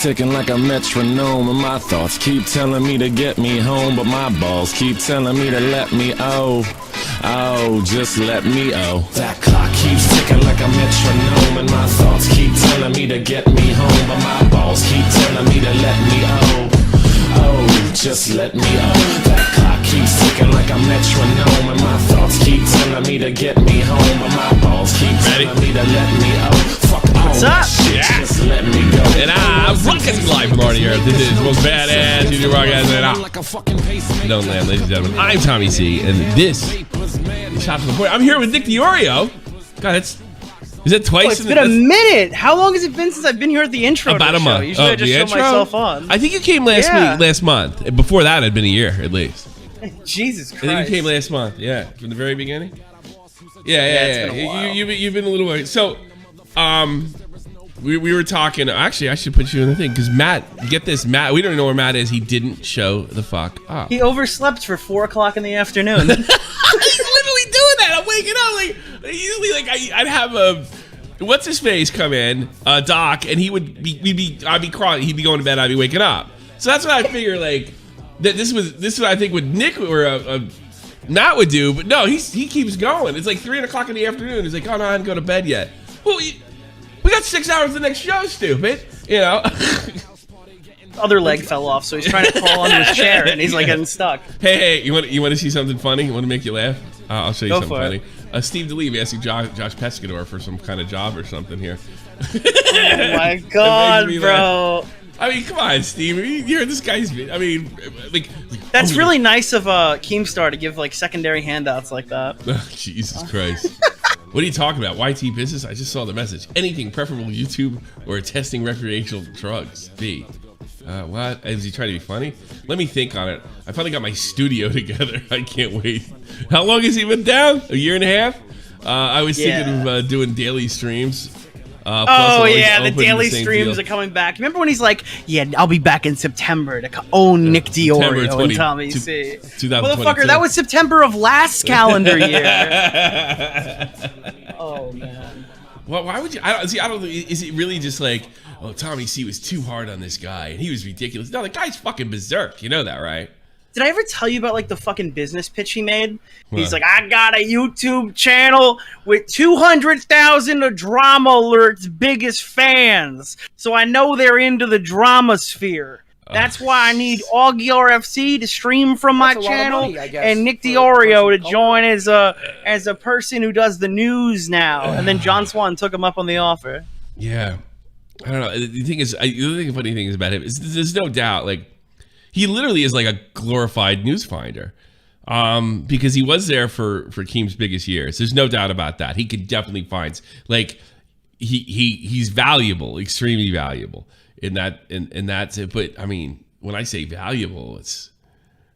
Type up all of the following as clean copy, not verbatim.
Ticking like a metronome, and my thoughts keep telling me to get me home, but my balls keep telling me to let me just let me That clock keeps ticking like a metronome, and my thoughts keep telling me to get me home, but my balls keep telling me to let me just let me That clock keeps ticking like a metronome, and my thoughts keep telling me to get me home, but my balls keep telling me to let me Fuck what's up? Shit, just let me go. And I'm broadcasting live from Marty here. This is most badass YouTube rock guys and Don't land, ladies and gentlemen. I'm Tommy C, and this is Shots from the Point. I'm here with Nick DeOrio. God, is it twice? Oh, it's been a minute. How long has it been since I've been here at the intro? About a month. Usually I just show myself on. I think you came last month. Before that, it'd been a year at least. Jesus Christ. I think you came last month. Yeah, from the very beginning. Yeah. You've been a little while. So, we were talking. Actually, I should put you in the thing because Matt. Get this, Matt. We don't know where Matt is. He didn't show the fuck up. He overslept for 4 o'clock in the afternoon. He's literally doing that. I'm waking up usually I'd have what's his face come in, Doc, and I'd be crawling. He'd be going to bed. I'd be waking up. So that's what I figure. Like that. This is what I think what Nick or Matt would do. But no, he keeps going. It's like 3 o'clock in the afternoon. He's like, oh no, I didn't go to bed yet. Well, we got 6 hours the next show, stupid. You know. Other leg fell off, so he's trying to crawl under his chair, and he's like getting stuck. Hey, you want to see something funny? You want to make you laugh? I'll show you something funny. Steve Delive asking Josh Pescador for some kind of job or something here. Oh my god, bro. I mean, come on, Steve. You heard this guy's. I mean, like. That's really nice of Keemstar to give like secondary handouts like that. Oh, Jesus Christ. What are you talking about? YT business? I just saw the message. Anything preferable YouTube or testing recreational drugs. B. What? Is he trying to be funny? Let me think on it. I finally got my studio together. I can't wait. How long has he been down? A year and a half? I was thinking of doing daily streams. The daily streams are coming back. Remember when he's like, yeah, I'll be back in September to own Nick DeOrio and Tommy C. Motherfucker, that was September of last calendar year. Oh, man. Well, why would you? I don't. Is it really just like, oh, Tommy C was too hard on this guy and he was ridiculous? No, the guy's fucking berserk. You know that, right? Did I ever tell you about like the fucking business pitch he made? He's like, I got a YouTube channel with 200,000 Drama Alert's biggest fans, so I know they're into the drama sphere. That's why I need Augie RFC to stream from my channel and Nick DeOrio to join as a person who does the news now. And then John Swan took him up on the offer. Yeah, I don't know. The thing is, the funny thing is about him is there's no doubt, like, he literally is like a glorified news finder, because he was there for Keem's biggest years. There's no doubt about that. He could definitely find, like, he's valuable, extremely valuable in that, and that's it. But I mean, when I say valuable,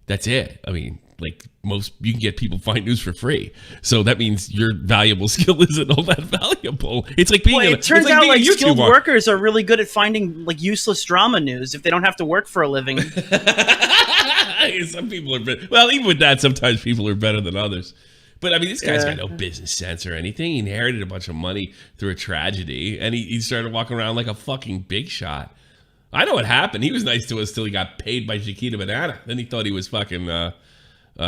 that's it. I mean, like you can get people find news for free, so that means your valuable skill isn't all that valuable. It's like being. It turns out like skilled workers are really good at finding like useless drama news if they don't have to work for a living. Some people are better. Well, even with that, sometimes people are better than others. But I mean, this guy's got no business sense or anything. He inherited a bunch of money through a tragedy, and he started walking around like a fucking big shot. I know what happened. He was nice to us till he got paid by Chiquita Banana. Then he thought he was fucking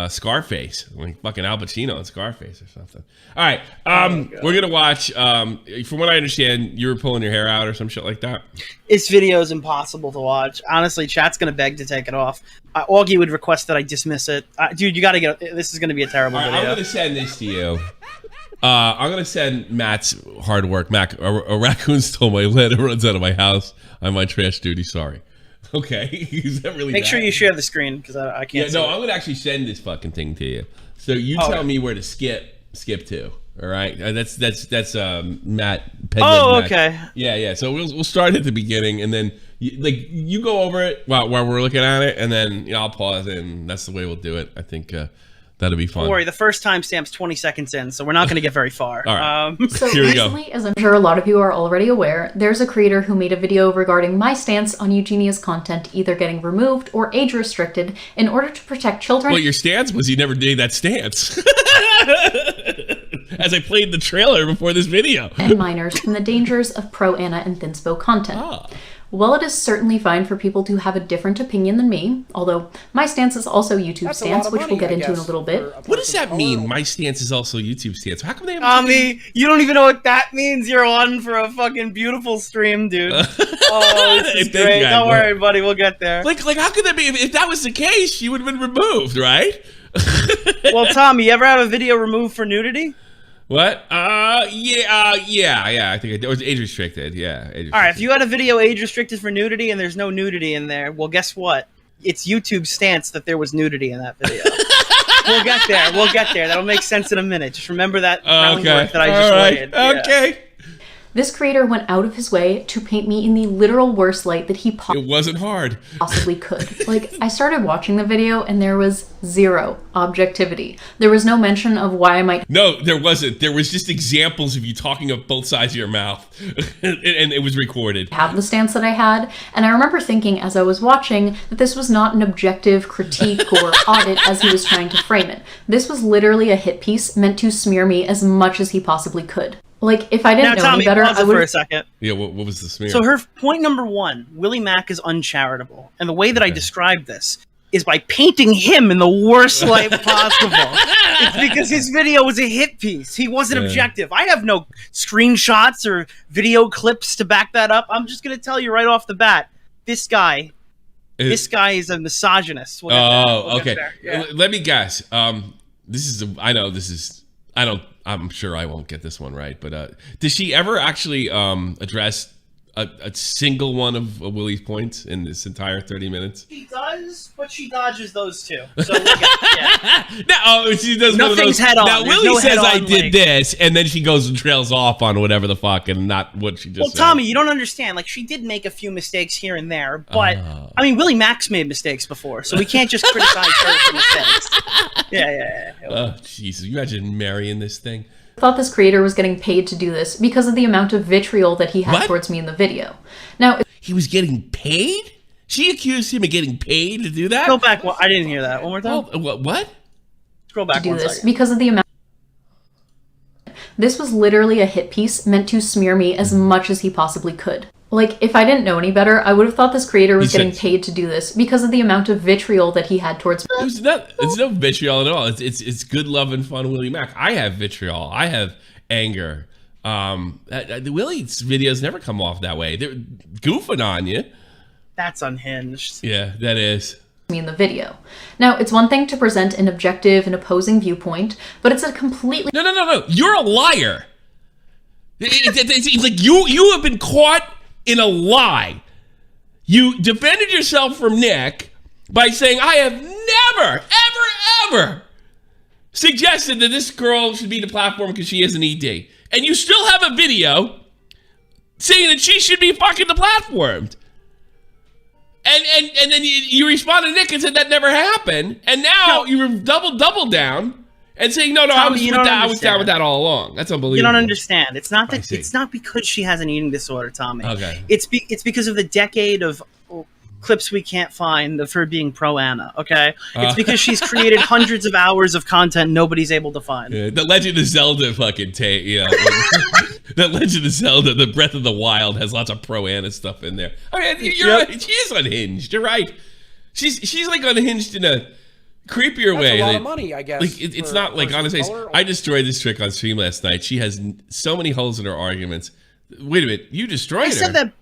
Scarface, like fucking Al Pacino in Scarface or something. All right, we're gonna watch. From what I understand, you were pulling your hair out or some shit like that. This video is impossible to watch. Honestly, chat's gonna beg to take it off. Augie would request that I dismiss it. Dude, you gotta get. This is gonna be a terrible video. I'm gonna send this to you. I'm gonna send Matt's hard work. Matt, a raccoon stole my lead. It runs out of my house. I'm on trash duty. Sorry. Okay, is that really? Make bad? sure you share the screen because I can't. Yeah, no, I'm gonna actually send this fucking thing to you. So you tell me where to skip to. All right, that's Matt. Oh, okay. Yeah. So we'll start at the beginning, and then you go over it while we're looking at it, and then I'll pause it, and that's the way we'll do it. I think that'll be fun. Don't worry, the first timestamp's 20 seconds in, so we're not going to get very far. All right. So here we recently, go. as I'm sure a lot of you are already aware, there's a creator who made a video regarding my stance on Eugenia's content either getting removed or age restricted in order to protect children. Well, your stance was you never did that stance. As I played the trailer before this video. And minors from the dangers of pro-Anna and Thinspo content. While it is certainly fine for people to have a different opinion than me, although my stance is also YouTube's stance, which we'll get into in a little bit. What does that mean? My stance is also YouTube's stance. How come they have Tommy, you don't even know what that means. You're on for a fucking beautiful stream, dude. Oh, this is great. Don't worry, buddy. We'll get there. Like how could that be? If that was the case, she would have been removed, right? Well, Tommy, you ever have a video removed for nudity? What? Yeah. I think it was age restricted. Yeah. Age restricted. All right. If you had a video age restricted for nudity and there's no nudity in there, well, guess what? It's YouTube's stance that there was nudity in that video. We'll get there. We'll get there. That'll make sense in a minute. Just remember that groundwork that I just laid. Okay. Yeah. This creator went out of his way to paint me in the literal worst light that he It wasn't hard. possibly could. Like, I started watching the video and there was zero objectivity. There was no mention of why I might... No, there wasn't. There was just examples of you talking of both sides of your mouth. and it was recorded. ...have the stance that I had. And I remember thinking as I was watching that this was not an objective critique or audit as he was trying to frame it. This was literally a hit piece meant to smear me as much as he possibly could. Like, if I didn't know Tommy, any better, pause I it would for a second. Yeah, what was the smear? So her point number one, Willie Mack is uncharitable. And the way that I described this is by painting him in the worst light possible. It's because his video was a hit piece. He wasn't objective. I have no screenshots or video clips to back that up. I'm just going to tell you right off the bat, this guy is a misogynist. Okay. Yeah. Let me guess. I'm sure I won't get this one right, but does she ever actually address a single one of Willie's points in this entire 30 minutes? She does, but she dodges those two. So look at, No, she does one of Nothing's those. head on. Now There's Willie no says I head-on did link. this, and then she goes and trails off on whatever the fuck, and not what she just said. Well, Tommy, you don't understand. Like, she did make a few mistakes here and there, but I mean, Willie Mack's made mistakes before, so we can't just criticize her for mistakes. Yeah. Oh, Jesus! You imagine marrying this thing. thought this creator was getting paid to do this because of the amount of vitriol that he had What? towards me in the video. Now, He was getting paid? She accused him of getting paid to do that? Go back. Well, I didn't hear that. One more time. Oh, what? Scroll back to do one this second. because of the amount. This was literally a hit piece meant to smear me as much as he possibly could. Like, if I didn't know any better, I would have thought this creator was getting paid to do this because of the amount of vitriol that he had towards me. It's no vitriol at all. It's good love and fun Willie Mack. I have vitriol. I have anger. Willie's videos never come off that way. They're goofing on you. That's unhinged. Yeah, that is. Me in the video. Now, it's one thing to present an objective and opposing viewpoint, but it's a completely No. You're a liar. It's like you have been caught in a lie. You defended yourself from Nick by saying, I have never, ever suggested that this girl should be the platform because she is an ED. And you still have a video saying that she should be fucking deplatformed. And then you responded to Nick and said that never happened. And now you're double down and saying, no, Tommy, I was down with that all along. That's unbelievable. You don't understand. It's not I that. see. It's not because she has an eating disorder, Tommy. Okay. It's because of the decade of clips we can't find of her being pro Anna. Okay. It's because she's created hundreds of hours of content nobody's able to find. Yeah, the Legend of Zelda fucking the Legend of Zelda, the Breath of the Wild has lots of pro Anna stuff in there. I mean, you're right. She is unhinged. You're right. She's like unhinged in a creepier way. That's a lot of money, I guess. Like it's not like honestly. I destroyed this trick on stream last night. She has so many holes in her arguments. Wait a minute, you destroyed her. I said that.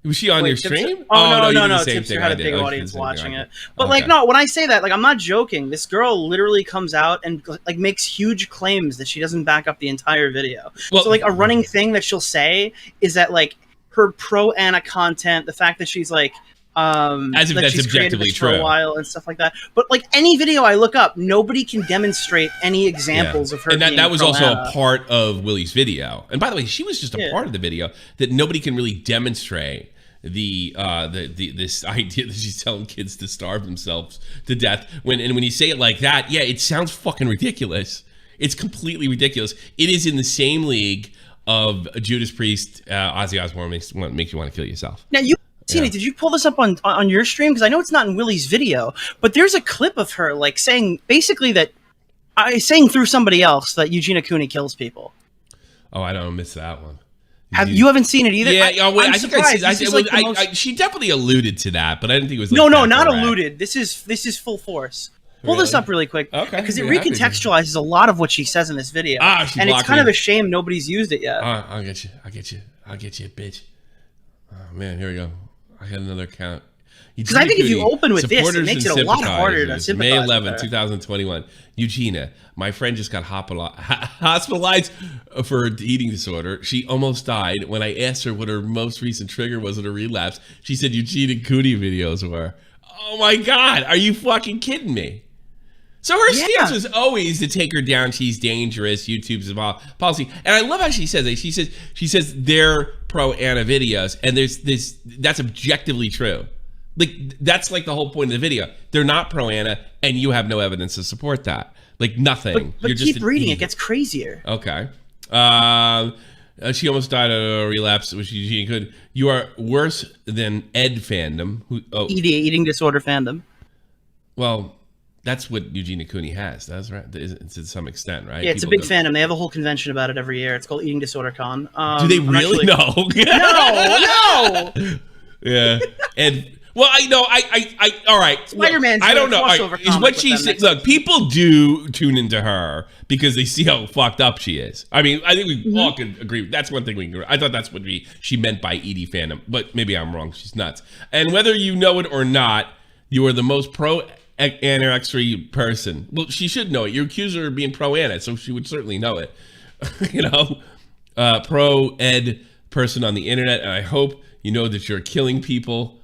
Was she on your stream? No. You did the same Tipster thing had I a did. big Oh, audience she did the same watching thing I it. did. But Okay. like, no, when I say that, like, I'm not joking. This girl literally comes out and like makes huge claims that she doesn't back up the entire video. Well- So like a running thing that she'll say is that like her pro Anna content, the fact that she's like As if that that's she's created objectively this for a true. while and stuff like that. But like any video I look up, nobody can demonstrate any examples of her. And being that was pro also Anna. a part of Willie's video. And by the way, she was just a Yeah. part of the video that nobody can really demonstrate this idea that she's telling kids to starve themselves to death. When you say it like that, yeah, it sounds fucking ridiculous. It's completely ridiculous. It is in the same league of Judas Priest, Ozzy Osbourne makes you want to kill yourself. Now you. Tina, did you pull this up on your stream? Because I know it's not in Willie's video, but there's a clip of her like saying basically that saying through somebody else that Eugenia Cooney kills people. Oh, I don't miss that one. You haven't seen it either? Yeah, wait, I'm I think I surprised. see. This is like the most- She definitely alluded to that, but I didn't think it was. Like no, that not direct. alluded. This is full force. Pull this Really? up really quick, Okay, because it yeah, happy to. recontextualizes a lot of what she says in this video, She and it's blocked kind me. of a shame nobody's used it yet. I'll get you, bitch. Oh man, here we go. I got another account. Because I think if you open with this, it Supporters makes and it a lot harder to sympathizers. sympathize May with 11, her. 2021. Eugenia, my friend just got hospitalized for an eating disorder. She almost died. When I asked her what her most recent trigger was in a relapse, she said Eugenia Cooney videos were. Oh my God, are you fucking kidding me? So her stance was always to take her down. She's dangerous. YouTube's about policy, and I love how she says it. She says they're pro Anna videos, and that's objectively true. Like that's like the whole point of the video. They're not pro Anna, and you have no evidence to support that. Like nothing. But You're keep just reading; it gets crazier. Okay. She almost died of a relapse, which she could. You are worse than Ed fandom. Eating disorder fandom. Well, that's what Eugenia Cooney has. That's right. It's to some extent, right? Yeah, it's People a big fandom. They have a whole convention about it every year. It's called Eating Disorder Con. Do they really? No. No. Yeah. And well, I know. I all right. Spider-Man's I don't doing a know. crossover Is comic what with she them said. next Look, people do tune into her because they see how fucked up she is. I mean, I think we all can agree. That's one thing we can agree. I thought that's what she meant by Edie fandom, but maybe I'm wrong. She's nuts. And whether you know it or not, you are the most pro anorexia person. Well, she should know it. You accuse her of being pro Anna, so she would certainly know it. You know, pro ed person on the internet, and I hope you know that you're killing people,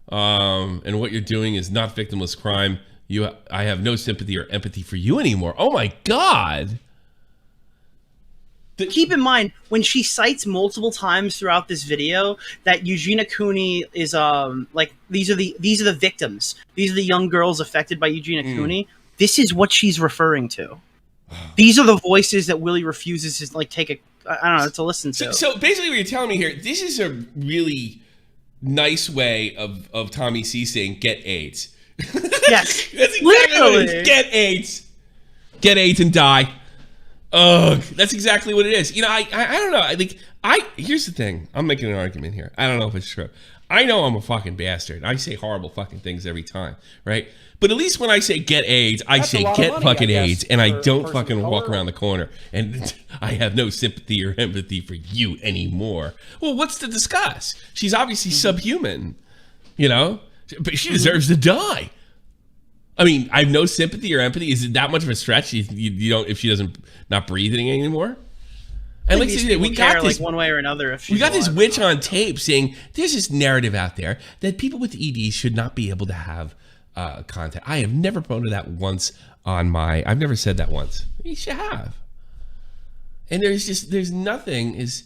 and what you're doing is not victimless crime. I have no sympathy or empathy for you anymore. Oh my God. Keep in mind when she cites multiple times throughout this video that Eugenia Cooney is like these are the victims. These are the young girls affected by Eugenia Cooney. This is what she's referring to. These are the voices that Willie refuses to like take I don't know to listen to. So basically, what you're telling me here, this is a really nice way of Tommy C saying "get AIDS." Yes, That's exactly what it is. Get AIDS and die. Ugh, that's exactly what it is. You know, I don't know. Here's the thing. I'm making an argument here. I don't know if it's true. I know I'm a fucking bastard. I say horrible fucking things every time, right? But at least when I say get AIDS, I say get fucking AIDS, and I don't fucking walk around the corner and I have no sympathy or empathy for you anymore. Well, what's to discuss? She's obviously subhuman, you know, but she deserves to die. I mean, I have no sympathy or empathy. Is it that much of a stretch? You don't if she doesn't not breathing anymore? And like we got this like one way or another. We got this witch on tape saying there's this narrative out there that people with EDs should not be able to have contact. I have never promoted that once I've never said that once. You should have. And there's nothing is.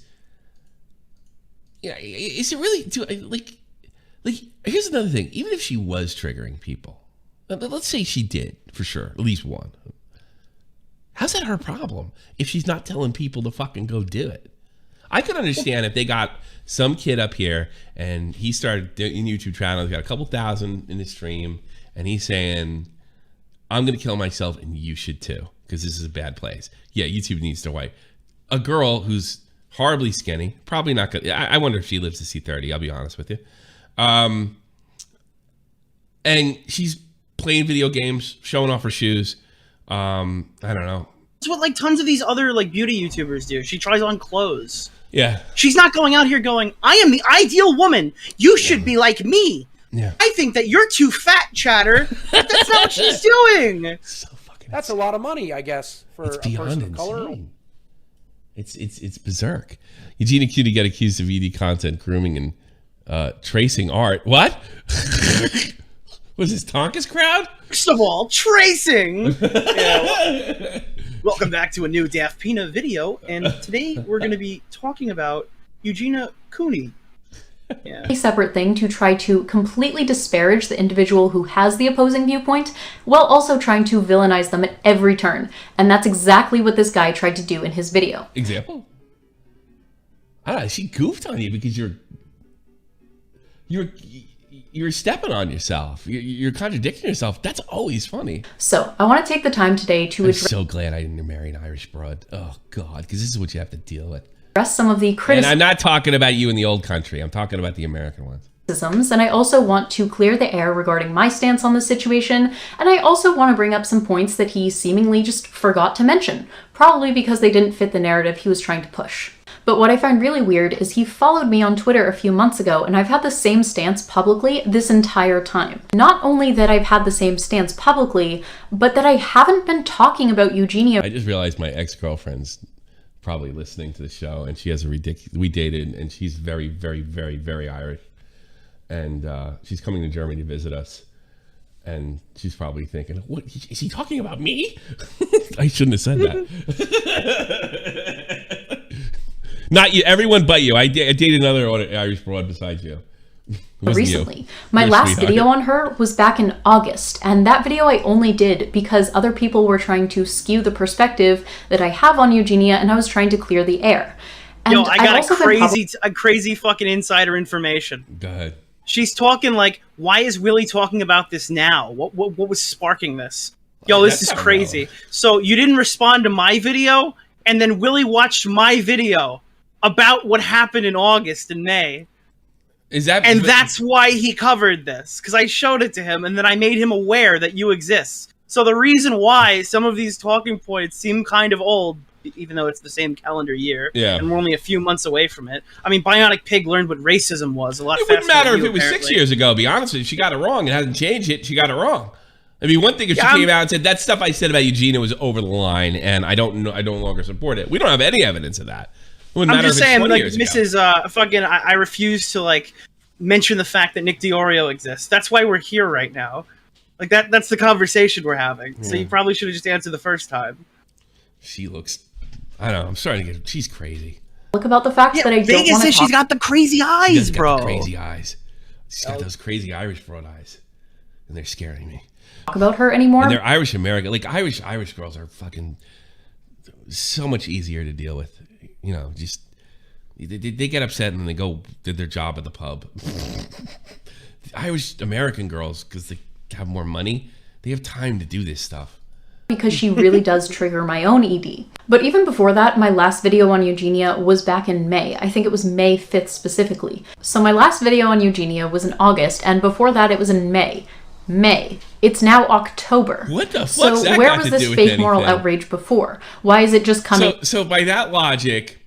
Yeah, is it really like? Here's another thing. Even if she was triggering people. Let's say she did, for sure, at least one. How's that her problem if she's not telling people to fucking go do it? I could understand if they got some kid up here and he started doing YouTube channel, he's got a couple thousand in his stream, and he's saying, I'm going to kill myself and you should too, because this is a bad place. Yeah, YouTube needs to wipe. A girl who's horribly skinny, probably not good. I wonder if she lives to see 30, I'll be honest with you. And she's playing video games, showing off her shoes. I don't know. That's what like tons of these other like beauty YouTubers do. She tries on clothes. Yeah. She's not going out here going, I am the ideal woman. You should be like me. Yeah. I think that you're too fat, chatter. But that's not what she's doing. So fucking That's a lot of money, I guess, for it's a beyond person of insane. color. It's berserk. Eugenia Cutie got accused of ED content, grooming, and tracing art. What? Was this Tonka's crowd? First of all, tracing. Yeah, welcome back to a new Daft Pina video, and today we're going to be talking about Eugenia Cooney. Yeah. A separate thing to try to completely disparage the individual who has the opposing viewpoint, while also trying to villainize them at every turn. And that's exactly what this guy tried to do in his video. Example? I don't know, she goofed on you because you're stepping on yourself. You're contradicting yourself. That's always funny. So, I want to take the time today to I'm address... so glad I didn't marry an Irish broad. Oh, God, because this is what you have to deal with. address some of the And criticisms. I'm not talking about you in the old country. I'm talking about the American ones. And I also want to clear the air regarding my stance on the situation, and I also want to bring up some points that he seemingly just forgot to mention, probably because they didn't fit the narrative he was trying to push. But what I find really weird is he followed me on Twitter a few months ago, and I've had the same stance publicly this entire time. Not only that I've had the same stance publicly, but that I haven't been talking about Eugenia. I just realized my ex-girlfriend's probably listening to the show, and she has a ridiculous... We dated, and she's very, very, very, very Irish. And she's coming to Germany to visit us. And she's probably thinking, what, is he talking about me? I shouldn't have said that. Not you, everyone but you. I dated another Irish broad besides you. Recently. You. My last video on her was back in August, and that video I only did because other people were trying to skew the perspective that I have on Eugenia, and I was trying to clear the air. And Yo, I got a crazy fucking insider information. Go ahead. She's talking like, why is Willie talking about this now? What was sparking this? Yo, this is crazy. So you didn't respond to my video, and then Willie watched my video about what happened in August and May. Is that? And that's why he covered this, because I showed it to him, and then I made him aware that you exist. So the reason why some of these talking points seem kind of old, even though it's the same calendar year, and we're only a few months away from it. I mean, Bionic Pig learned what racism was a lot faster. It wouldn't matter than if you, it was apparently. 6 years ago, be honest with you. She got it wrong. It hasn't changed it. She got it wrong. I mean, one thing if she came out and said, that stuff I said about Eugenia was over the line, and I don't longer support it. We don't have any evidence of that. It wouldn't matter I'm just if it's saying, 20 like, years this ago. is fucking, I refuse to, like, mention the fact that Nick DeOrio exists. That's why we're here right now. Like, that's the conversation we're having. So you probably should have just answered the first time. She looks... I don't know. I'm starting to get... She's crazy. Look about the fact that I don't Vegas want to says she's got the crazy eyes, bro. Got the crazy eyes. She's got those crazy Irish broad eyes. And they're scaring me. talk about her anymore. And they're Irish American. Like, Irish girls are fucking so much easier to deal with. You know, just... They get upset and then they go did their job at the pub. Irish American girls, because they have more money, they have time to do this stuff. Because she really does trigger my own ED. But even before that, my last video on Eugenia was back in May. I think it was May 5th specifically. So my last video on Eugenia was in August, and before that it was in May. May. It's now October. What the fuck's So that where got was to this do with fake moral anything? outrage before? Why is it just coming? So by that logic,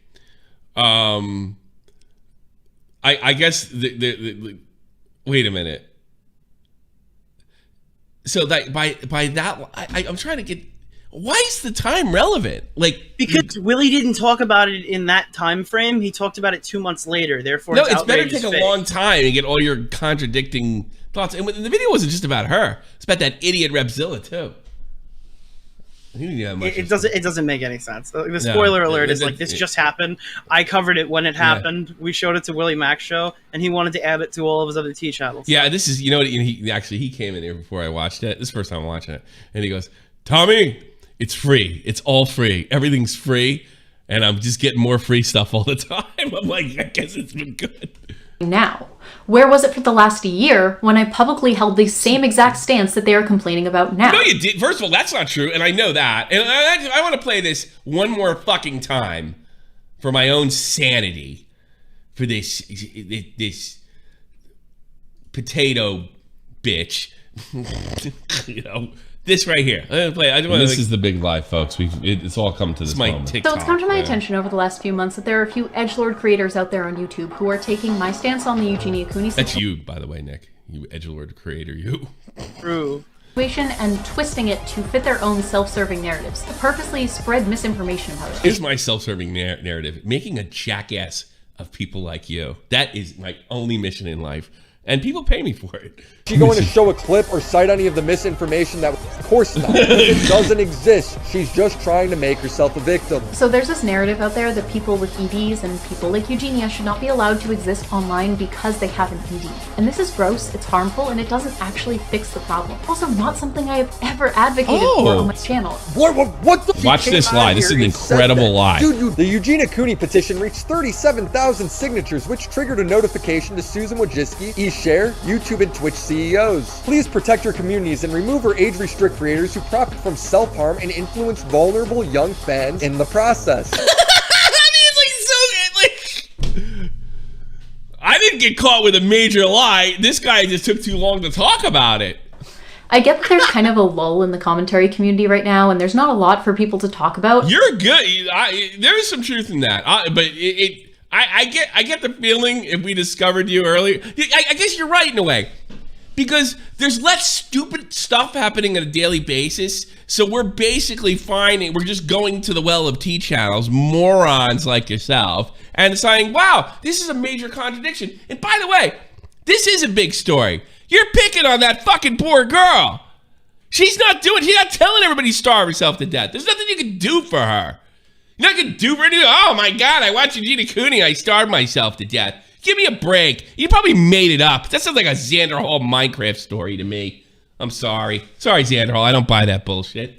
I guess the wait a minute. So that by that I'm trying to get, why is the time relevant? Like, because Willie didn't talk about it in that time frame. He talked about it 2 months later. Therefore, no, his it's better to outrage take is a fake. long time and get all your contradicting thoughts. And the video wasn't just about her; it's about that idiot Repzilla too. It doesn't make any sense. The spoiler alert is like, this just happened. I covered it when it happened. We showed it to Willie Mac's show, and he wanted to add it to all of his other T channels. Yeah, this is, you know what, he came in here before I watched it. This is the first time I'm watching it. And he goes, Tommy, it's free. It's all free. Everything's free. And I'm just getting more free stuff all the time. I'm like, I guess it's been good. Now, where was it for the last year when I publicly held the same exact stance that they are complaining about now? No, you did. First of all, that's not true, and I know that. And I want to play this one more fucking time for my own sanity, for this potato bitch. You know, this right here. I'm gonna play. This is the big lie, folks. It's all come to this moment. So it's come to my attention over the last few months that there are a few edgelord creators out there on YouTube who are taking my stance on the Eugenia Cooney That's you, by the way, Nick. You edgelord creator, you. True. situation and twisting it to fit their own self-serving narratives, to purposely spread misinformation about it. Here's my self-serving narrative. Making a jackass of people like you. That is my only mission in life. And people pay me for it. Is she going to show a clip or cite any of the misinformation? That, of course not. It doesn't exist. She's just trying to make herself a victim. So there's this narrative out there that people with EDs and people like Eugenia should not be allowed to exist online because they have an ED. And this is gross, it's harmful, and it doesn't actually fix the problem. Also, not something I have ever advocated for on my channel. What the? Watch this lie. This is an incredible lie. Dude, the Eugenia Cooney petition reached 37,000 signatures, which triggered a notification to Susan Wojcicki, eShare, YouTube, and Twitch CEOs. Please protect your communities and remove or age-restrict creators who profit from self-harm and influence vulnerable young fans in the process. I mean, it's like so. didn't get caught with a major lie. This guy just took too long to talk about it. I get that there's kind of a lull in the commentary community right now, and there's not a lot for people to talk about. You're good. There is some truth in that. But I get the feeling if we discovered you earlier, I guess you're right in a way. Because there's less stupid stuff happening on a daily basis. So we're basically we're just going to the well of T channels, morons like yourself, and saying, wow, this is a major contradiction. And by the way, this is a big story. You're picking on that fucking poor girl. She's not telling everybody to starve herself to death. There's nothing you can do for her. You're not going to do for anything. Oh my God, I watched Eugenia Cooney. I starved myself to death. Give me a break. You probably made it up. That sounds like a Xander Hall Minecraft story to me. I'm sorry. Sorry, Xander Hall. I don't buy that bullshit.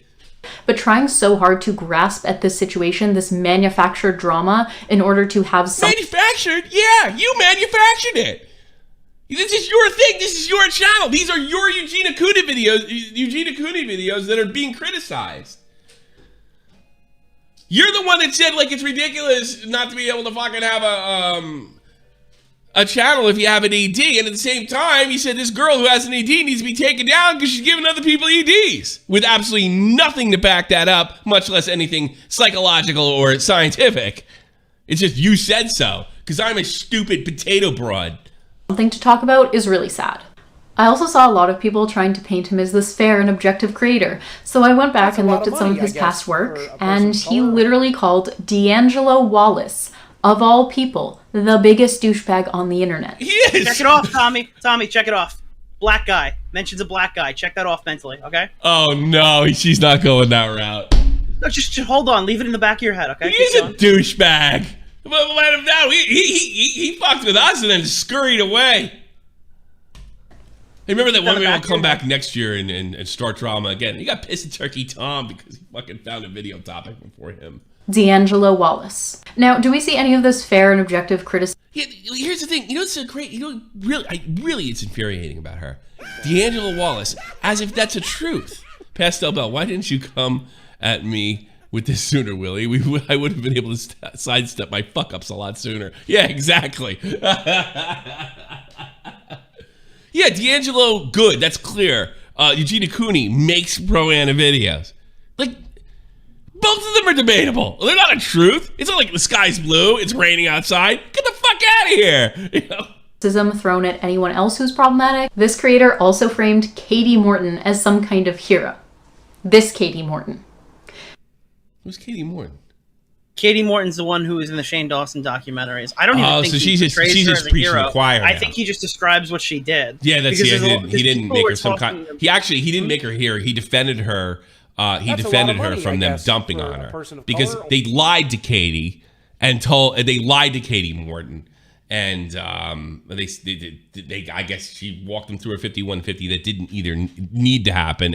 But trying so hard to grasp at this situation, this manufactured drama, in order to have some... Manufactured? Yeah, you manufactured it. This is your thing. This is your channel. These are your Eugenia Cooney videos that are being criticized. You're the one that said, like, it's ridiculous not to be able to fucking have a channel if you have an ED, and at the same time, you said this girl who has an ED needs to be taken down because she's giving other people EDs with absolutely nothing to back that up, much less anything psychological or scientific. It's just you said so because I'm a stupid potato broad. Something to talk about is really sad. I also saw a lot of people trying to paint him as this fair and objective creator, so I went back and looked at some of his past work, and he literally called D'Angelo Wallace, of all people, the biggest douchebag on the internet. He is. Check it off, Tommy. Tommy, check it off. Black guy. Mentions a black guy. Check that off mentally, okay? Oh no, she's not going that route. No, just hold on. Leave it in the back of your head, okay? He's a douchebag. But let him know. He fucked with us and then scurried away. Hey, remember that one way will come back next year and start drama again. He got pissed at Turkey Tom because he fucking found a video topic before him. D'Angelo Wallace. Now, do we see any of this fair and objective criticism? Yeah, here's the thing. You know what's so great? You know, really, it's infuriating about her. D'Angelo Wallace, as if that's a truth. Pastel Belle, why didn't you come at me with this sooner, Willie? I would have been able to sidestep my fuck-ups a lot sooner. Yeah, exactly. Yeah, D'Angelo, good. That's clear. Eugenia Cooney makes pro-Anna videos. Like, both of them are debatable. They're not a truth. It's not like the sky's blue, it's raining outside. Get the fuck out of here. You know? Thrown at anyone else who's problematic. This creator also framed Katie Morton as some kind of hero. This Katie Morton. Who's Katie Morton? Katie Morton's the one who was in the Shane Dawson documentaries. I don't even think so he she's portrays just her as a preaching hero. the choir I now. think he just describes what she did. Yeah, that's Because he didn't make her some kind. He didn't Hmm? make her hero. He defended her. He That's defended a lot of her money, from I them guess, dumping for on a her person of because color. they lied to Katie and they lied to Katie Morton, and they I guess she walked them through a 5150 that didn't either need to happen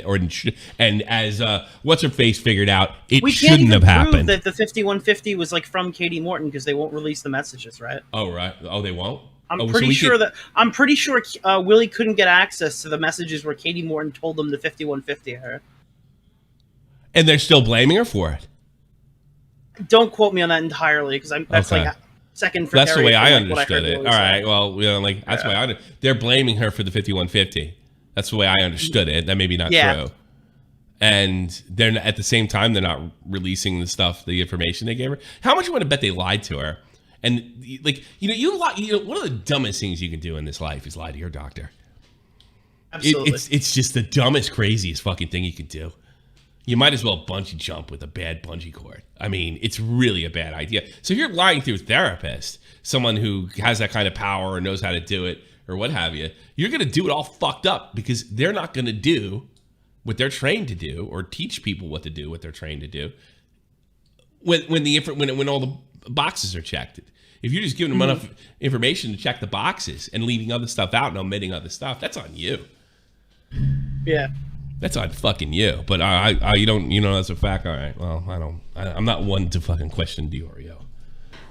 and as what's her face figured out, it shouldn't have happened. That the 5150 was like from Katie Morton because they won't release the messages, right? Oh right. Oh, they won't. I'm pretty sure Willie couldn't get access to the messages where Katie Morton told them the 5150 her. And they're still blaming her for it. Don't quote me on that entirely because that's Okay. like second for That's the way I from, like, what understood heard it. Willie All say. right. Well, you know, like that's the way they're blaming her for the 5150. That's the way I understood it. That may be not true. And they're at the same time they're not releasing the information they gave her. How much you want to bet they lied to her? And like one of the dumbest things you can do in this life is lie to your doctor. Absolutely. It's just the dumbest, craziest fucking thing you can do. You might as well bungee jump with a bad bungee cord. I mean, it's really a bad idea. So if you're lying through a therapist, someone who has that kind of power or knows how to do it or what have you, you're going to do it all fucked up because they're not going to do what they're trained to do or teach people what to do, what they're trained to do when all the boxes are checked. If you're just giving them enough information to check the boxes and leaving other stuff out and omitting other stuff, that's on you. Yeah. That's on fucking you. But you don't, that's a fact. All right. Well, I'm not one to fucking question DeOrio.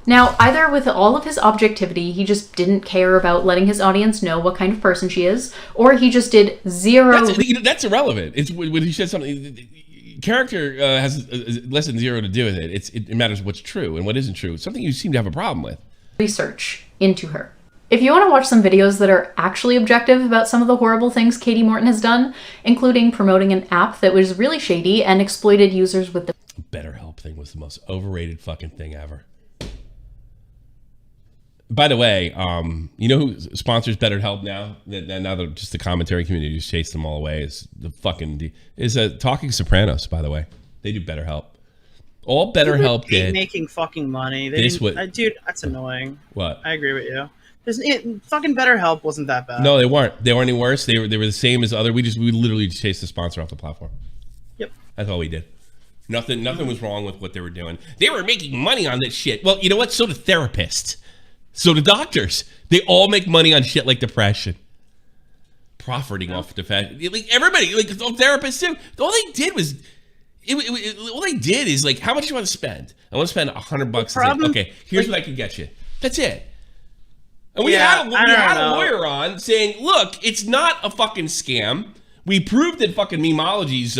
Now, either with all of his objectivity, he just didn't care about letting his audience know what kind of person she is, or he just did zero... That's irrelevant. It's when he said something... Character has less than zero to do with it. It matters what's true and what isn't true. It's something you seem to have a problem with. Research into her. If you want to watch some videos that are actually objective about some of the horrible things Katie Morton has done, including promoting an app that was really shady and exploited users with the BetterHelp thing was the most overrated fucking thing ever. By the way, you know who sponsors BetterHelp now? Now that just the commentary community just chased them all away. Is Talking Sopranos, by the way. They do BetterHelp. All BetterHelp did. Making fucking money. Dude, that's annoying. What? I agree with you. Fucking BetterHelp wasn't that bad. No, they weren't. They weren't any worse. They were the same as other. We literally just chased the sponsor off the platform. Yep. That's all we did. Nothing was wrong with what they were doing. They were making money on this shit. Well, you know what? So do therapists. So do doctors. They all make money on shit like depression. Profiting off depression. Like everybody, like therapists too. All they did was, all they did is like, how much do you want to spend? I want to spend $100. Okay, here's what I can get you. That's it. And we had a lawyer on saying, look, it's not a fucking scam. We proved that fucking Memology's,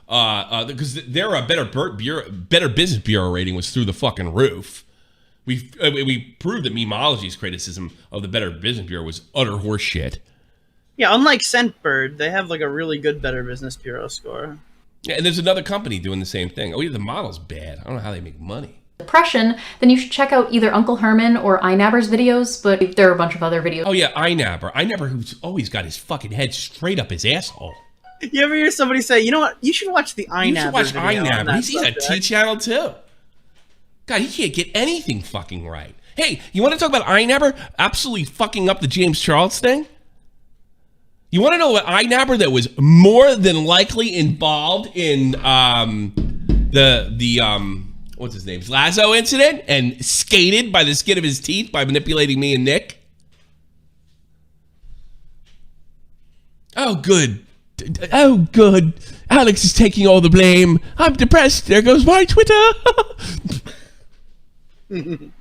because they're a better business bureau rating was through the fucking roof. We proved that Memology's criticism of the Better Business Bureau was utter horseshit. Yeah, unlike Scentbird, they have like a really good Better Business Bureau score. Yeah, and there's another company doing the same thing. Oh, yeah, the model's bad. I don't know how they make money. Depression, then you should check out either Uncle Herman or iNabber's videos, but there are a bunch of other videos. Oh yeah, iNabber. iNabber, who's always got his fucking head straight up his asshole. You ever hear somebody say, you know what, you should watch the iNabber You should watch video iNabber. He's a T channel too. God, he can't get anything fucking right. Hey, you want to talk about iNabber absolutely fucking up the James Charles thing? You want to know what iNabber that was more than likely involved in what's his name? Lazo incident and skated by the skin of his teeth by manipulating me and Nick? Oh, good. Oh, good. Alex is taking all the blame. I'm depressed. There goes my Twitter.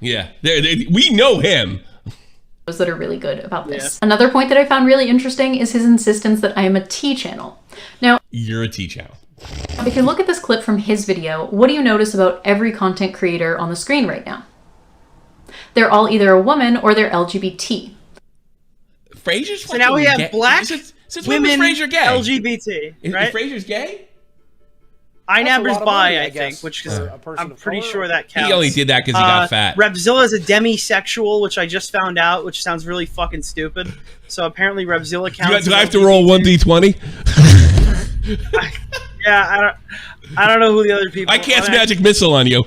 Yeah, we know him. That are really good about this. Yeah. Another point that I found really interesting is his insistence that I am a T channel. Now, you're a T channel. If you look at this clip from his video, what do you notice about every content creator on the screen right now? They're all either a woman or they're LGBT. Frasier's so now we have black women, Frasier gay? LGBT, right? Is Frasier's gay? iNabber's bi, I think, which is I'm pretty sure that counts. He only did that because he got fat. Revzilla is a demisexual, which I just found out, which sounds really fucking stupid. So apparently Revzilla counts. Do I have to roll 1d20? Yeah, I don't know who the other people are. I cast magic missile on you.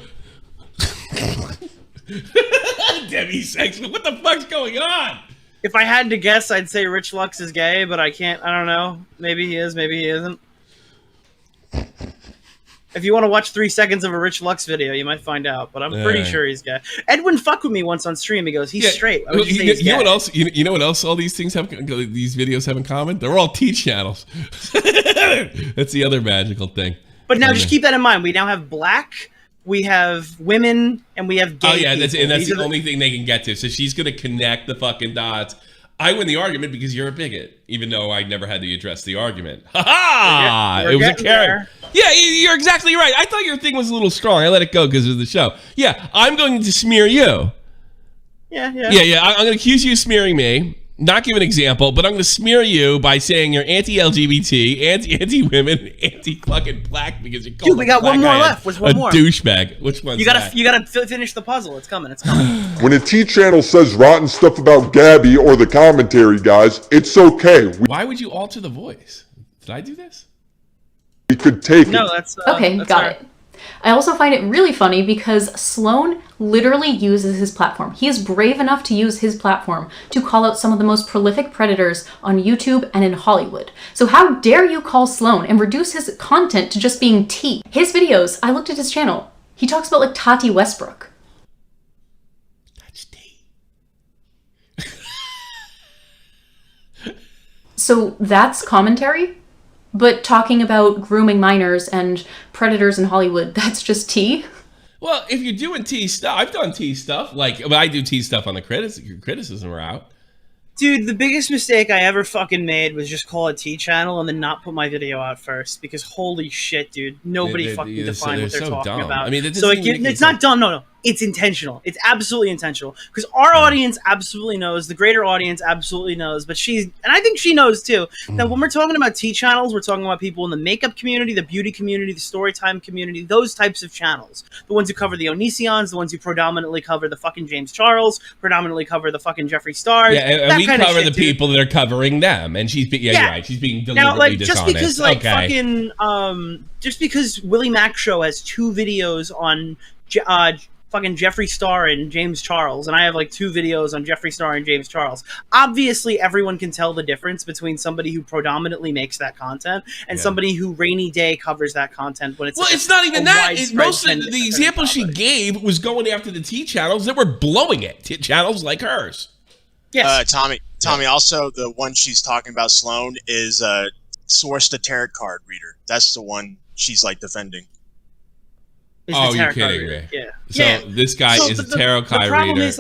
Demisexual. What the fuck's going on? If I had to guess, I'd say Rich Lux is gay, but I can't. I don't know. Maybe he is. Maybe he isn't. If you want to watch 3 seconds of a Rich Lux video, you might find out. But I'm pretty sure he's gay. Edwin fucked with me once on stream. He goes, "He's straight." You know what else? You know what else? All these things have. These videos have in common. They're all T channels. That's the other magical thing. But now, just keep that in mind. We now have black, we have women, and we have gay. Oh yeah, people. that's the only thing they can get to. So she's gonna connect the fucking dots. I win the argument because you're a bigot, even though I never had to address the argument. Ha ha! It was a carrot. Yeah, you're exactly right. I thought your thing was a little strong. I let it go because of the show. Yeah, I'm going to smear you. Yeah. I'm going to accuse you of smearing me. Not give an example, but I'm going to smear you by saying you're anti-LGBT, anti-women, anti-fucking black because you're called. Dude, we got one more left. What's one more? A douchebag. Which one's that? You gotta finish the puzzle. It's coming. When a T channel says rotten stuff about Gabby or the commentary guys, it's okay. Why would you alter the voice? Did I do this? We could take No, it. that's okay. That's Got it. I also find it really funny because Sloan literally uses his platform. He is brave enough to use his platform to call out some of the most prolific predators on YouTube and in Hollywood. So how dare you call Sloan and reduce his content to just being T? His videos, I looked at his channel. He talks about like Tati Westbrook. That's T. So that's commentary? But talking about grooming minors and predators in Hollywood, that's just T? Well, if you're doing T stuff, I've done T stuff. But I do T stuff on the criticism route. Dude, the biggest mistake I ever fucking made was just call a T channel and then not put my video out first. Because holy shit, dude. Nobody fucking defined what they're talking about. I mean, so it's not dumb. No. it's intentional. It's absolutely intentional because our audience absolutely knows, the greater audience absolutely knows, but and I think she knows too, that when we're talking about tea channels, we're talking about people in the makeup community, the beauty community, the storytime community, those types of channels. The ones who cover the Onisions, the ones who predominantly cover the fucking James Charles, predominantly cover the fucking Jeffree Stars. Yeah, and we cover the people that are covering them, and she's you're right. She's being deliberately dishonest. Just because Willie Mac Show has 2 videos on fucking Jeffree Star and James Charles, and I have like 2 videos on Jeffree Star and James Charles. Obviously, everyone can tell the difference between somebody who predominantly makes that content and somebody who rainy day covers that content when it's it's not even that. Most of the examples she gave was going after the tea channels that were blowing it. Tea channels like hers. Yes. Tommy. Also, the one she's talking about, Sloan, is sourced a tarot card reader. That's the one she's like defending. You're kidding me. Yeah. So this guy is a tarot card reader. The problem is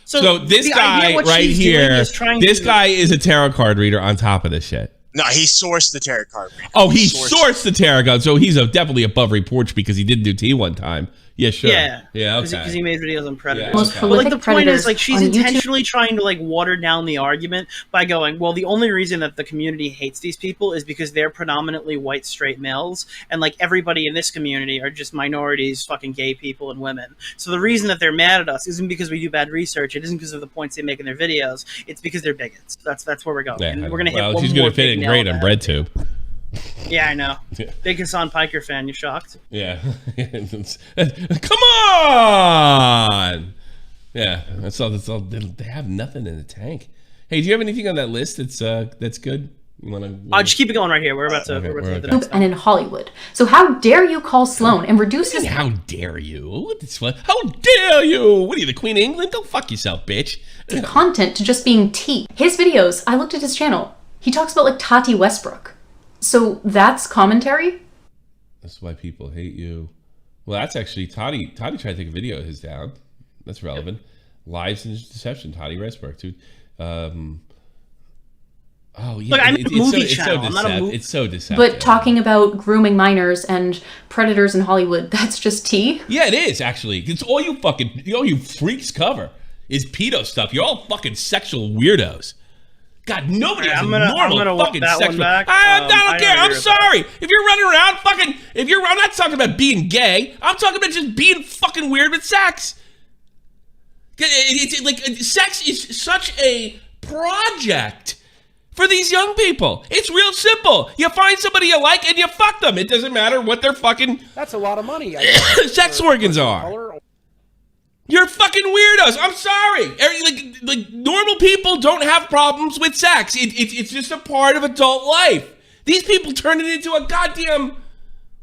so this guy right here, this guy is a tarot card reader on top of this shit. No, he sourced the tarot card reader. Oh, he sourced the tarot card. So he's definitely above reproach because he did do tea one time. Yeah, sure. Yeah, okay. Because he made videos on predators. Yeah, Most But like the point is, predators like she's on intentionally trying to like water down the argument by going, well, the only reason that the community hates these people is because they're predominantly white straight males, and like everybody in this community are just minorities, fucking gay people and women. So the reason that they're mad at us isn't because we do bad research. It isn't because of the points they make in their videos. It's because they're bigots. That's where we're going. Yeah, and we're gonna hit one she's more gonna fit in great on BreadTube. Yeah, I know. Big Hassan Piker fan. You shocked? Yeah. Come on. Yeah, that's all. They have nothing in the tank. Hey, do you have anything on that list that's good? You wanna just keep it going right here. We're about to. Okay, we're about to hit the okay. next and in Hollywood. So how dare you call Sloan and reduce his How dare you? What is fun? How dare you? What are you, the Queen of England? Go fuck yourself, bitch. content to just being tea? His videos, I looked at his channel. He talks about like Tati Westbrook. So that's commentary? That's why people hate you. Well, that's actually Tati tried to take a video of his down. That's relevant. Lies and deception, Tati Westbrook, too. Oh yeah, look, I'm a movie channel. I'm not a movie. It's so deceptive. But talking about grooming minors and predators in Hollywood, that's just tea? Yeah, it is actually. It's all you freaks cover is pedo stuff. You're all fucking sexual weirdos. God, nobody has a normal fucking sexual. I don't care. I'm sorry. If you're running around fucking, I'm not talking about being gay. I'm talking about just being fucking weird with sex. It's like sex is such a project for these young people. It's real simple. You find somebody you like and you fuck them. It doesn't matter what their fucking That's a lot of money. sex organs are. You're fucking weirdos. I'm sorry. Like normal people don't have problems with sex. It's just a part of adult life. These people turn it into a goddamn,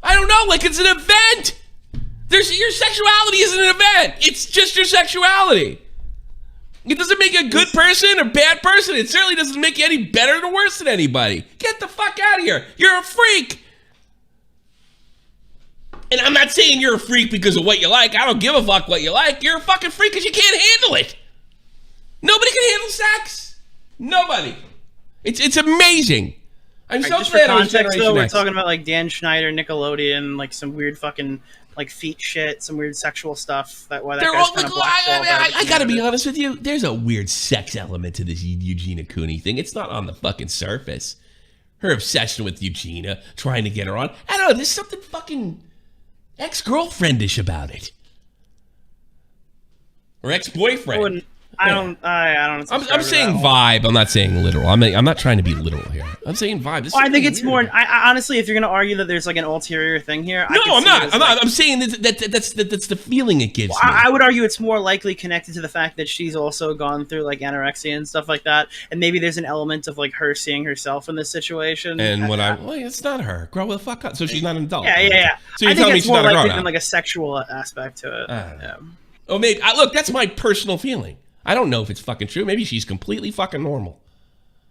I don't know, like it's an event. Your sexuality isn't an event. It's just your sexuality. It doesn't make you a good person or bad person. It certainly doesn't make you any better or worse than anybody. Get the fuck out of here. You're a freak. And I'm not saying you're a freak because of what you like. I don't give a fuck what you like. You're a fucking freak because you can't handle it. Nobody can handle sex. Nobody. It's amazing. I'm so just for glad I was context, though, Generation we're X. talking about like Dan Schneider, Nickelodeon, like some weird fucking like feet shit, some weird sexual stuff. That why that They're guy's all, kind of look, blackballed. I gotta be honest with you. There's a weird sex element to this Eugenia Cooney thing. It's not on the fucking surface. Her obsession with Eugenia, trying to get her on. I don't know. There's something fucking ex-girlfriendish about it, or ex-boyfriend. I don't. I'm saying vibe. I'm not saying literal. I'm not trying to be literal here. I'm saying vibe. I think it's more. I honestly, if you're going to argue that there's like an ulterior thing here, I'm not. I'm saying that's the feeling it gives me. I would argue it's more likely connected to the fact that she's also gone through like anorexia and stuff like that, and maybe there's an element of like her seeing herself in this situation. And it's not her. Grow the fuck up. So she's not an adult. Yeah. So you're I think telling me it's she's more not a likely grown-up. than like a sexual aspect to it. Yeah. Oh, maybe. Look, that's my personal feeling. I don't know if it's fucking true. Maybe she's completely fucking normal.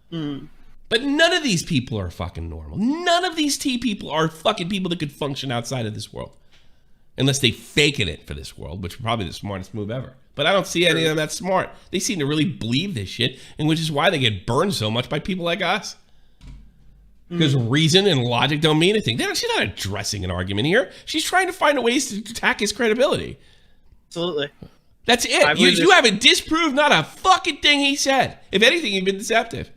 But none of these people are fucking normal. None of these T people are fucking people that could function outside of this world. Unless they faking it for this world, which is probably the smartest move ever. But I don't see any of them that smart. They seem to really believe this shit, and which is why they get burned so much by people like us. Because reason and logic don't mean anything. She's not addressing an argument here. She's trying to find ways to attack his credibility. Absolutely. That's it. You haven't disproved not a fucking thing he said. If anything, you've been deceptive.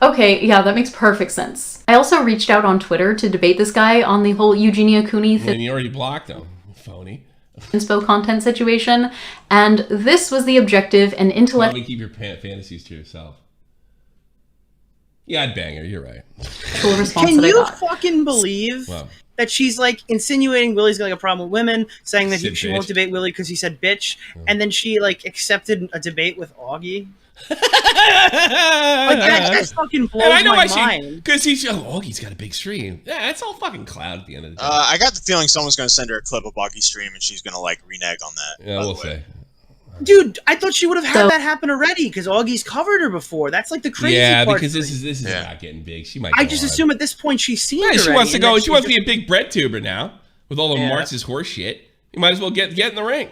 Okay, yeah, that makes perfect sense. I also reached out on Twitter to debate this guy on the whole Eugenia Cooney And you already blocked him, phony. inspo content situation, and this was the objective and intellectual. Let me keep your fantasies to yourself. Yeah, I'd bang her. You're right. Response Can that you I got. fucking believe that she's like insinuating Willie's got like a problem with women, saying that she won't debate Willie because he said bitch, and then she like accepted a debate with Augie? Like that's fucking blows my mind. Because Augie's got a big stream. Yeah, it's all fucking cloud at the end of the day. I got the feeling someone's going to send her a clip of Augie's stream and she's going to like renege on that. Yeah, we'll see. Dude, I thought she would have had that happen already because Augie's covered her before. That's like the crazy part. Yeah, because this is not getting big. She might. I just assume at this point she's seen it. She wants to go. She wants to be a big bread tuber now with all the Marxist horse shit. You might as well get in the ring.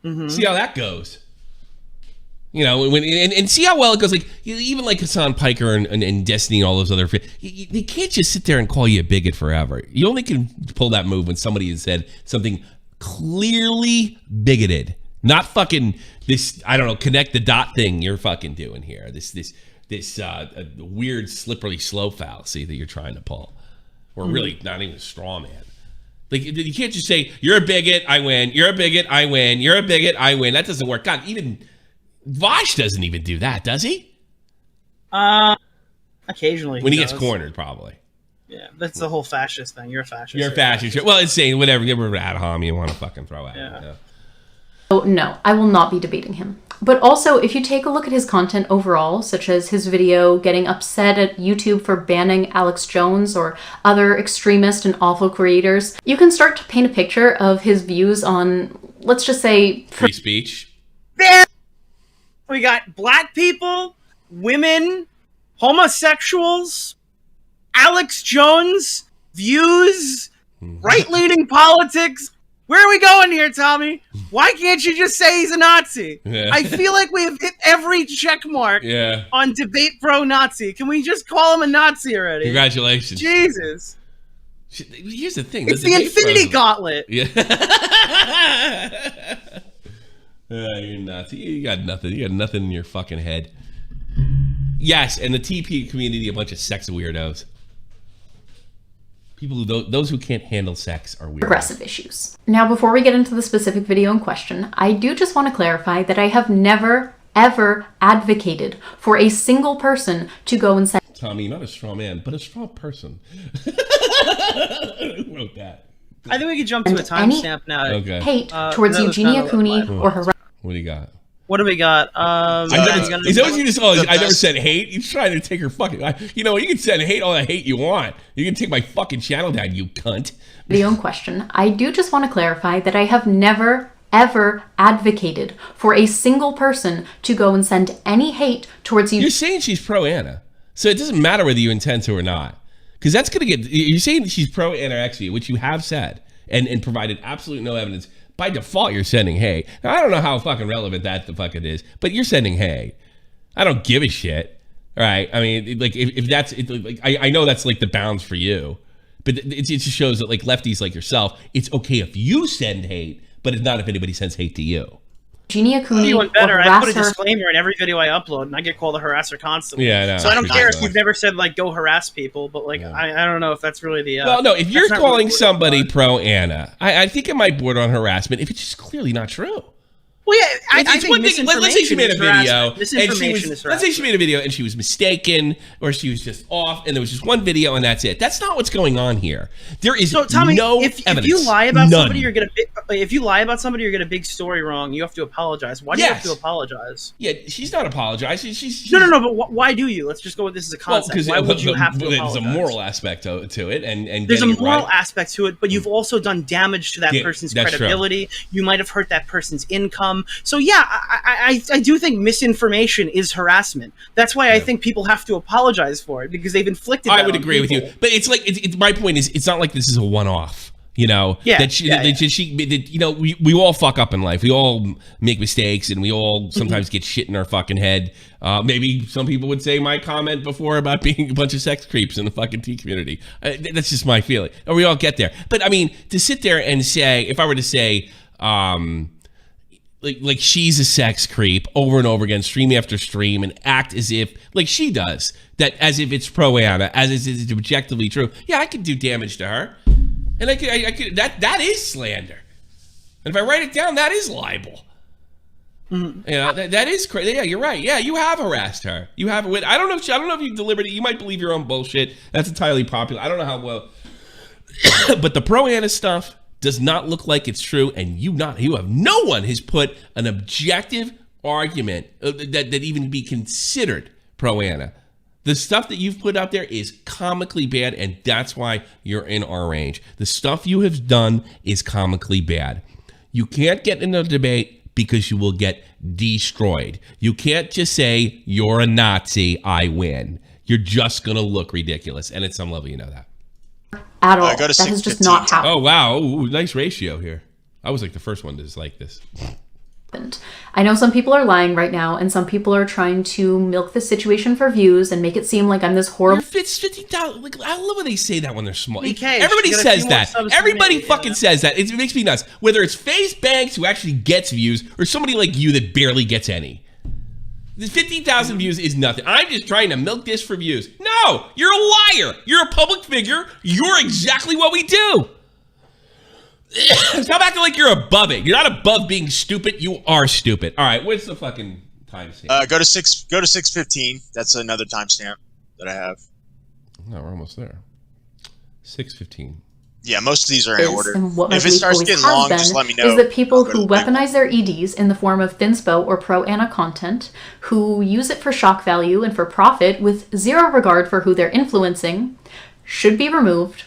Mm-hmm. See how that goes. You know, and see how well it goes. Like even like Hassan Piker and Destiny and all those other. They can't just sit there and call you a bigot forever. You only can pull that move when somebody has said something clearly bigoted. Not fucking this, I don't know, connect the dot thing you're fucking doing here. This weird slippery slope fallacy that you're trying to pull. Or really not even a straw man. Like you can't just say, you're a bigot, I win. You're a bigot, I win. You're a bigot, I win. That doesn't work. God, even Vosh doesn't even do that, does he? Occasionally. When he gets cornered, probably. Yeah, that's the whole fascist thing. You're a fascist. You're a fascist. Well, it's saying whatever. Give her ad hom you want to fucking throw at him. Yeah. Oh, no, I will not be debating him. But also, if you take a look at his content overall, such as his video getting upset at YouTube for banning Alex Jones or other extremist and awful creators, you can start to paint a picture of his views on, let's just say... free speech. We got black people, women, homosexuals, Alex Jones, views, right-leaning politics. Where are we going here, Tommy? Why can't you just say he's a Nazi? Yeah. I feel like we have hit every check mark on debate pro-Nazi. Can we just call him a Nazi already? Congratulations. Jesus. Here's the thing. It's the Infinity Gauntlet. Yeah. You're Nazi. You got nothing. You got nothing in your fucking head. Yes, and the TP community, a bunch of sex weirdos. People those who can't handle sex are weird. Progressive issues. Now, before we get into the specific video in question, I do just want to clarify that I have never, ever advocated for a single person to go and send... Tommy, not a straw man, but a straw person. Who wrote that? I think we could jump to a timestamp now. Okay. Hate towards Eugenia Cooney or her... What do you got? What do we got? Is that what you just? I never said hate. You're trying to take her fucking. You know, you can send hate all the hate you want. You can take my fucking channel down, you cunt. Video in question. I do just want to clarify that I have never, ever advocated for a single person to go and send any hate towards you. You're saying she's pro Anna, so it doesn't matter whether you intend to or not, because that's gonna get. You're saying she's pro anorexia, which you have said and provided absolute no evidence. By default, you're sending hate. Now, I don't know how fucking relevant that the fuck it is, but you're sending hate. I don't give a shit. All right. I mean, like if that's like I know that's like the bounds for you, but it just shows that like lefties like yourself, it's okay if you send hate, but it's not if anybody sends hate to you. Eugenia Cooney or better. I put a disclaimer in every video I upload, and I get called a harasser constantly. Yeah, no, so I don't care if you've never said like go harass people, but like I don't know if that's really the. Well, no, if you're calling somebody pro Anna, I think it might border on harassment if it's just clearly not true. Well, yeah, I think misinformation. Let's say she made a video. Misinformation is harassment. Let's say she made a video and she was mistaken, or she was just off, and there was just one video and that's it. That's not what's going on here. There is Tommy, no if evidence. If you lie about somebody, you're gonna. If you lie about somebody, you're gonna big story wrong. You have to apologize. Why do you have to apologize? Yeah, she's not apologizing. She's no. But why do you? Let's just go with this as a concept. Why would you have to apologize? There's a moral aspect to it, and there's a moral aspect to it, but you've also done damage to that person's credibility. True. You might have hurt that person's income. So yeah. I do think misinformation is harassment. That's why I think people have to apologize for it because they've inflicted. I would agree with you, but it's like my point is it's not like this is a one-off. You know, you know, we all fuck up in life. We all make mistakes, and we all sometimes get shit in our fucking head. Maybe some people would say my comment before about being a bunch of sex creeps in the fucking tea community. That's just my feeling. Or we all get there. But I mean, to sit there and say, if I were to say, like she's a sex creep over and over again, stream after stream, and act as if, like she does, that as if it's pro-Anna, as if it's objectively true. Yeah, I could do damage to her. And I could that is slander. And if I write it down, that is libel. Mm-hmm. You know, that is crazy. Yeah, you're right. Yeah, you have harassed her. You have. I don't know if you delivered it. You might believe your own bullshit. That's entirely popular. I don't know how well. But the pro-Anna stuff does not look like it's true, and no one has put an objective argument that even be considered pro-Anna. The stuff that you've put out there is comically bad, and that's why you're in our range. The stuff you have done is comically bad. You can't get in a debate because you will get destroyed. You can't just say, you're a Nazi, I win. You're just going to look ridiculous, and at some level you know that. At all. That has just not happened. Oh, wow. Ooh, nice ratio here. I was like the first one to dislike this. I know some people are lying right now, and some people are trying to milk the situation for views and make it seem like I'm this horrible. It's $50. Like, I love when they say that when they're small. BK, everybody says that. Everybody fucking says that. It makes me nuts. Whether it's FaZe Banks who actually gets views or somebody like you that barely gets any. The 15,000 views is nothing. I'm just trying to milk this for views. No, you're a liar. You're a public figure. You're exactly what we do. Stop acting like you're above it. You're not above being stupid. You are stupid. All right, what's the fucking timestamp? Go to 6:15. That's another timestamp that I have. No, we're almost there. 6:15. Yeah, most of these are in order. And what if it starts getting long, just let me know. Is that people who weaponize their EDs in the form of thinspo or pro-Anna content, who use it for shock value and for profit with zero regard for who they're influencing, should be removed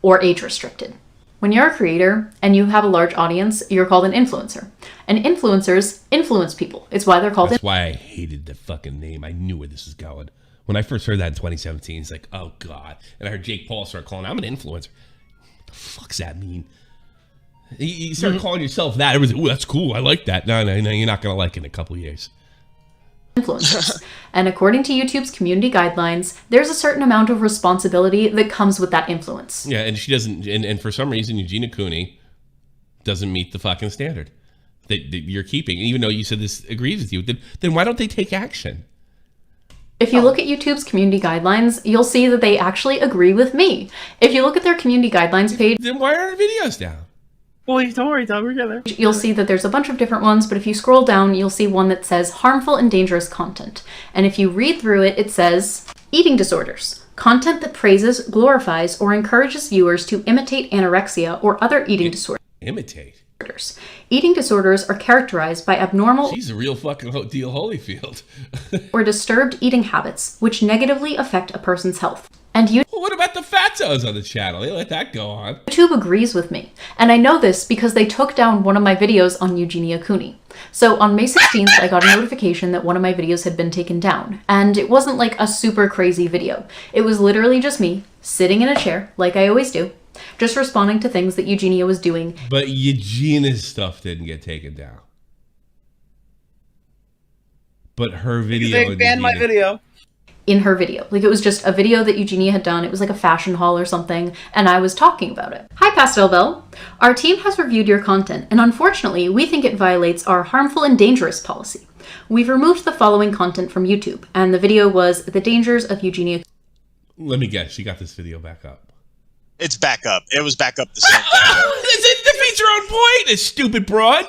or age restricted. When you're a creator and you have a large audience, you're called an influencer. And influencers influence people. It's why they're called. That's why I hated the fucking name. I knew where this was going. When I first heard that in 2017, it's like, oh God. And I heard Jake Paul start calling, I'm an influencer. What the fuck's that mean? You start calling yourself that. Everybody's like, oh, that's cool. I like that. No, you're not going to like it in a couple of years. Influencers. And according to YouTube's community guidelines, there's a certain amount of responsibility that comes with that influence. Yeah, and she doesn't, and for some reason, Eugenia Cooney doesn't meet the fucking standard that you're keeping. Even though you said this agrees with you, then why don't they take action? If you look at YouTube's community guidelines, you'll see that they actually agree with me. If you look at their community guidelines page, then why are our videos down? Well, don't worry, Doug, we're together. You'll see that there's a bunch of different ones, but if you scroll down, you'll see one that says harmful and dangerous content. And if you read through it, it says eating disorders. Content that praises, glorifies, or encourages viewers to imitate anorexia or other eating disorders. Imitate? Eating disorders are characterized by abnormal. She's a real fucking deal Holyfield. or disturbed eating habits, which negatively affect a person's health. And well, what about the fatzos on the channel? They let that go on. YouTube agrees with me. And I know this because they took down one of my videos on Eugenia Cooney. So on May 16th, I got a notification that one of my videos had been taken down. And it wasn't like a super crazy video. It was literally just me, sitting in a chair, like I always do, just responding to things that Eugenia was doing. But Eugenia's stuff didn't get taken down. But her video... They banned my video. In her video. Like, it was just a video that Eugenia had done. It was like a fashion haul or something, and I was talking about it. Hi, Pastel Belle. Our team has reviewed your content, and unfortunately, we think it violates our harmful and dangerous policy. We've removed the following content from YouTube, and the video was The Dangers of Eugenia. Let me guess, she got this video back up. It's back up. It was back up the same time. It defeats your own point, this stupid broad.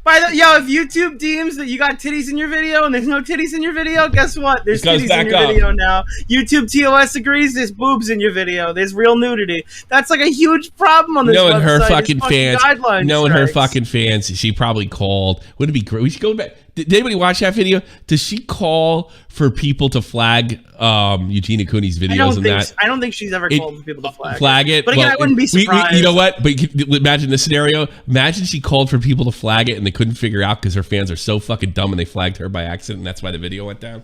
If YouTube deems that you got titties in your video and there's no titties in your video, guess what? There's titties in your video now. YouTube TOS agrees there's boobs in your video. There's real nudity. That's like a huge problem on this website. Knowing her fucking fans, she probably called. Wouldn't it be great? We should go back. Did anybody watch that video? Does she call for people to flag Eugenia Cooney's videos I don't think she's ever called for people to flag it. But again, I wouldn't be surprised. You know what? But imagine the scenario. Imagine she called for people to flag it and they couldn't figure out because her fans are so fucking dumb and they flagged her by accident and that's why the video went down.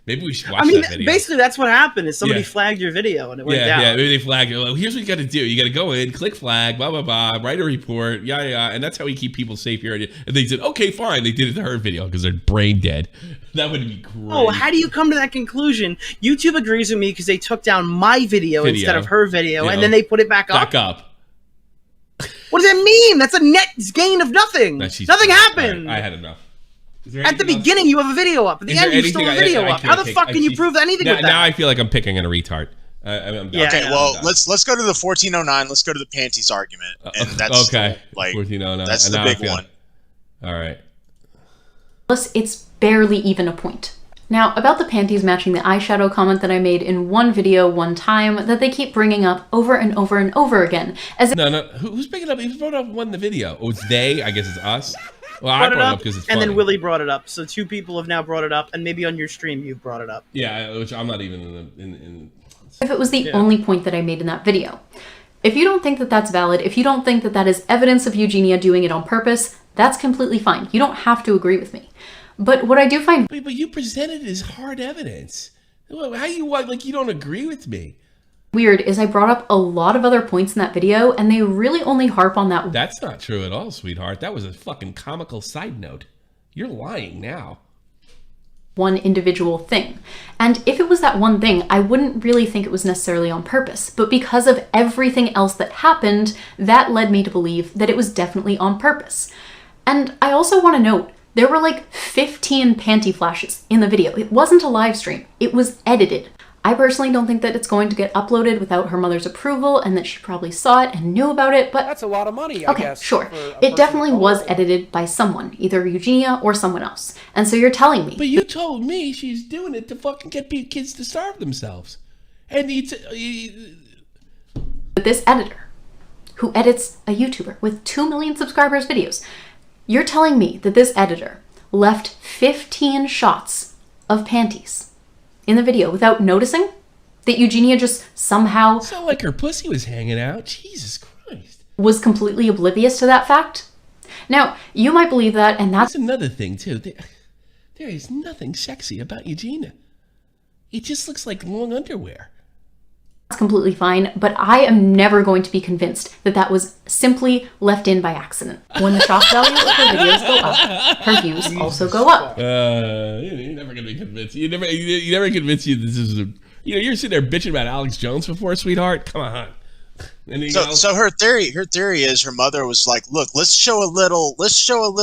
Maybe we should watch that video. Basically, that's what happened. Is somebody flagged your video and it went down. Yeah, maybe they flagged it. Well, here's what you got to do. You got to go in, click flag, blah, blah, blah, write a report, and that's how we keep people safe here. And they said, okay, fine. They did it to her video because they're brain dead. That would be great. Oh, how do you come to that conclusion? YouTube agrees with me because they took down my video instead of her video, and then they put it back up? Back up. What does that mean? That's a net gain of nothing. Nothing happened. Right, I had enough. At the beginning, you have a video up. At the end, you still have a video up. How the fuck can you prove anything with that? Now I feel like I'm picking on a retard. Okay, well, let's go to the 1409. Let's go to the panties argument, and that's okay. Like 1409. That's the big one. All right. Plus, it's barely even a point. Now, about the panties matching the eyeshadow comment that I made in one video one time that they keep bringing up over and over and over again. No. Who's picking up? Who's brought up one in the video? Oh, it's they. I guess it's us. Well, I brought it up because it's funny. And then Willie brought it up. So 2 people have now brought it up, and maybe on your stream you've brought it up. Yeah, which I'm not even in if it was the only point that I made in that video. If you don't think that that's valid, if you don't think that that is evidence of Eugenia doing it on purpose, that's completely fine. You don't have to agree with me. But what I do find... But you presented it as hard evidence. How you like you don't agree with me? Weird is I brought up a lot of other points in that video, and they really only harp on that. That's not true at all, sweetheart. That was a fucking comical side note. You're lying now. One individual thing. And if it was that one thing, I wouldn't really think it was necessarily on purpose. But because of everything else that happened, that led me to believe that it was definitely on purpose. And I also want to note, there were like 15 panty flashes in the video. It wasn't a live stream. It was edited. I personally don't think that it's going to get uploaded without her mother's approval and that she probably saw it and knew about it, but... That's a lot of money, I guess. Okay, sure. It definitely was edited by someone, either Eugenia or someone else. And so you're telling me... But you told me she's doing it to fucking get kids to starve themselves. And But this editor, who edits a YouTuber with 2 million subscribers videos, you're telling me that this editor left 15 shots of panties in the video without noticing? That Eugenia just somehow... It's not like her pussy was hanging out. Jesus Christ. Was completely oblivious to that fact? Now, you might believe that, and that's another thing, too. There is nothing sexy about Eugenia. It just looks like long underwear. That's completely fine, but I am never going to be convinced that that was simply left in by accident. When the shock value of her videos go up, her views also go up. You're never gonna be convinced. You never convince you this is you're sitting there bitching about Alex Jones before, sweetheart. Come on. So her theory is her mother was like, look, let's show a little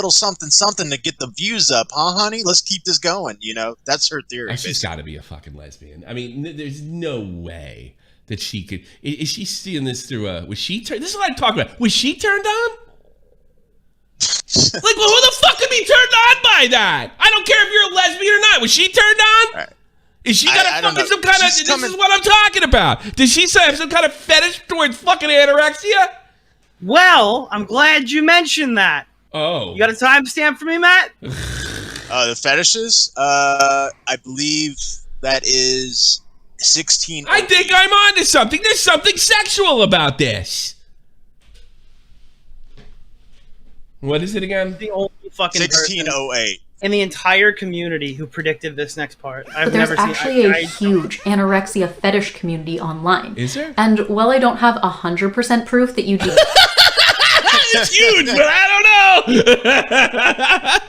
something to get the views up, huh, honey? Let's keep this going. That's her theory. She's got to be a fucking lesbian. I mean, there's no way that she could. Is she seeing this through was she turned? This is what I'm talking about. Was she turned on? Like, well, who the fuck could be turned on by that? I don't care if you're a lesbian or not. Was she turned on? Right. Is she got fucking some kind of? This is what I'm talking about. Does she have some kind of fetish towards fucking anorexia? Well, I'm glad you mentioned that. Oh, you got a timestamp for me, Matt? The fetishes. I believe that is 16. I think I'm onto something. There's something sexual about this. What is it again? The only fucking 1608. In the entire community who predicted this next part. But there's actually a huge anorexia fetish community online. Is there? And while I don't have 100% proof that Eugenia... It's huge, but I don't know.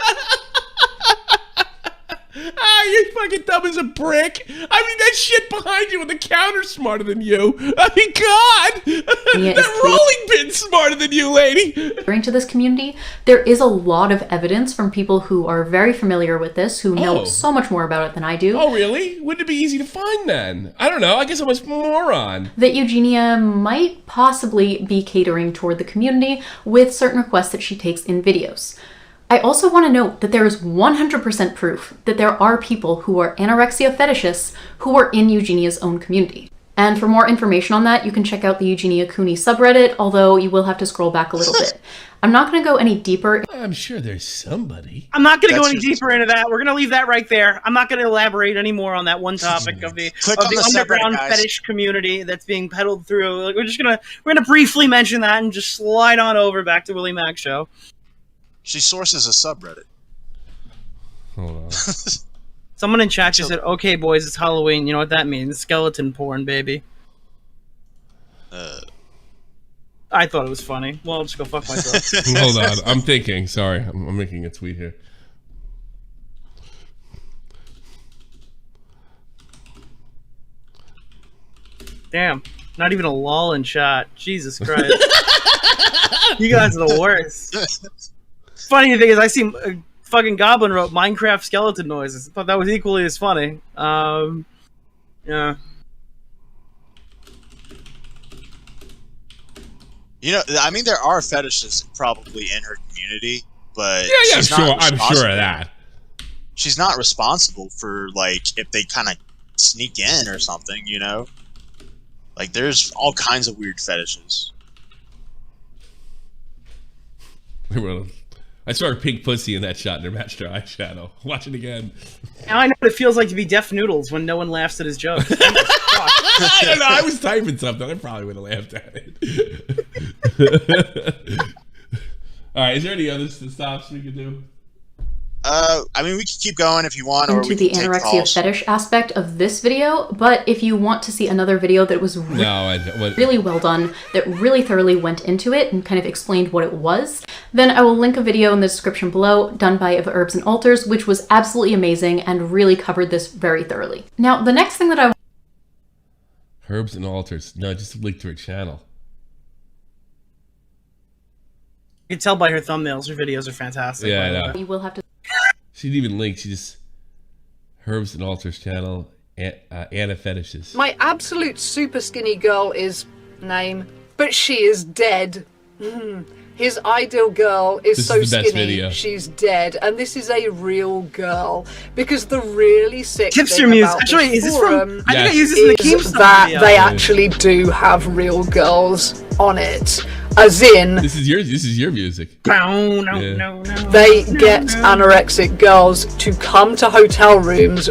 You're fucking dumb as a brick. I mean, that shit behind you on the counter's smarter than you. I mean, God. That rolling pin's smarter than you, lady. To this community, there is a lot of evidence from people who are very familiar with this, who know so much more about it than I do. Oh, really? Wouldn't it be easy to find then? I don't know. I guess I'm a moron. That Eugenia might possibly be catering toward the community with certain requests that she takes in videos. I also want to note that there is 100% proof that there are people who are anorexia fetishists who are in Eugenia's own community. And for more information on that, you can check out the Eugenia Cooney subreddit, although you will have to scroll back a little bit. I'm not going to go any deeper. I'm sure there's somebody. I'm not going to go any deeper into that. We're going to leave that right there. I'm not going to elaborate anymore on that one topic of the underground fetish community that's being peddled through. We're gonna briefly mention that and just slide on over back to Willie Mac Show. She sources a subreddit. Hold on. Someone in chat just said, "Okay, boys, it's Halloween." You know what that means? Skeleton porn, baby. I thought it was funny. Well, I'll just go fuck myself. Hold on, I'm thinking. Sorry, I'm making a tweet here. Damn. Not even a lull in shot. Jesus Christ. You guys are the worst. Funny thing is, I see fucking Goblin wrote Minecraft skeleton noises. I thought that was equally as funny. Yeah. You know, I mean, there are fetishes probably in her community, but yeah, she's sure. not I'm sure of that. She's not responsible for, like, if they kind of sneak in or something, you know? Like, there's all kinds of weird fetishes. I saw her pink pussy in that shot in her matched her eyeshadow. Watch it again. Now I know what it feels like to be deaf noodles when no one laughs at his jokes. I don't know. I was typing something. I probably would have laughed at it. All right. Is there any other stops we could do? I mean, we can keep going if you want, or into we the can take anorexia calls. fetish aspect of this video, but if you want to see another video that was really well done, that really thoroughly went into it and kind of explained what it was, then I will link a video in the description below done by Herbs and Altars, which was absolutely amazing and really covered this very thoroughly. Now, the next thing that I Herbs and Altars. No, just link to her channel. You can tell by her thumbnails, her videos are fantastic. Yeah, I know. you will have to She didn't even link. She just Herbs and Altars channel. Anna Fetishes. My absolute super skinny girl is name, but she is dead. His ideal girl is This so is the best skinny, video. she's dead, and this is a real girl. Because the really sick Tipster thing Muse. about Actually, this is this forum from? I think I used this in the is Keemstar that video. they actually do have real girls on it. As in, This is your music. No, Yeah. they get anorexic girls to come to hotel rooms.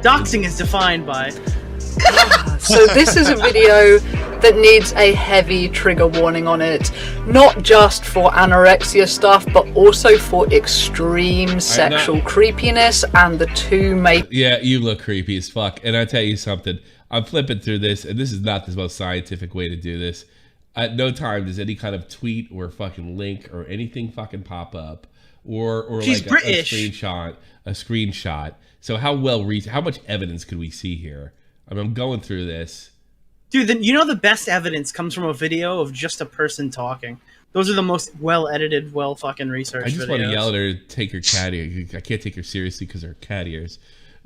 Doxing is defined by. So this is a video that needs a heavy trigger warning on it, not just for anorexia stuff, but also for extreme sexual creepiness, and the two make Yeah, you look creepy as fuck. And I'll tell you something. I'm flipping through this, and this is not the most scientific way to do this. At no time does any kind of tweet or fucking link or anything fucking pop up, or She's like British. a screenshot. So how much evidence could we see here? I mean, I'm going through this. Dude, you know the best evidence comes from a video of just a person talking. Those are the most well-edited, well-fucking researched I just videos. want to yell at her to take her cat ears. I can't take her seriously because her cat ears.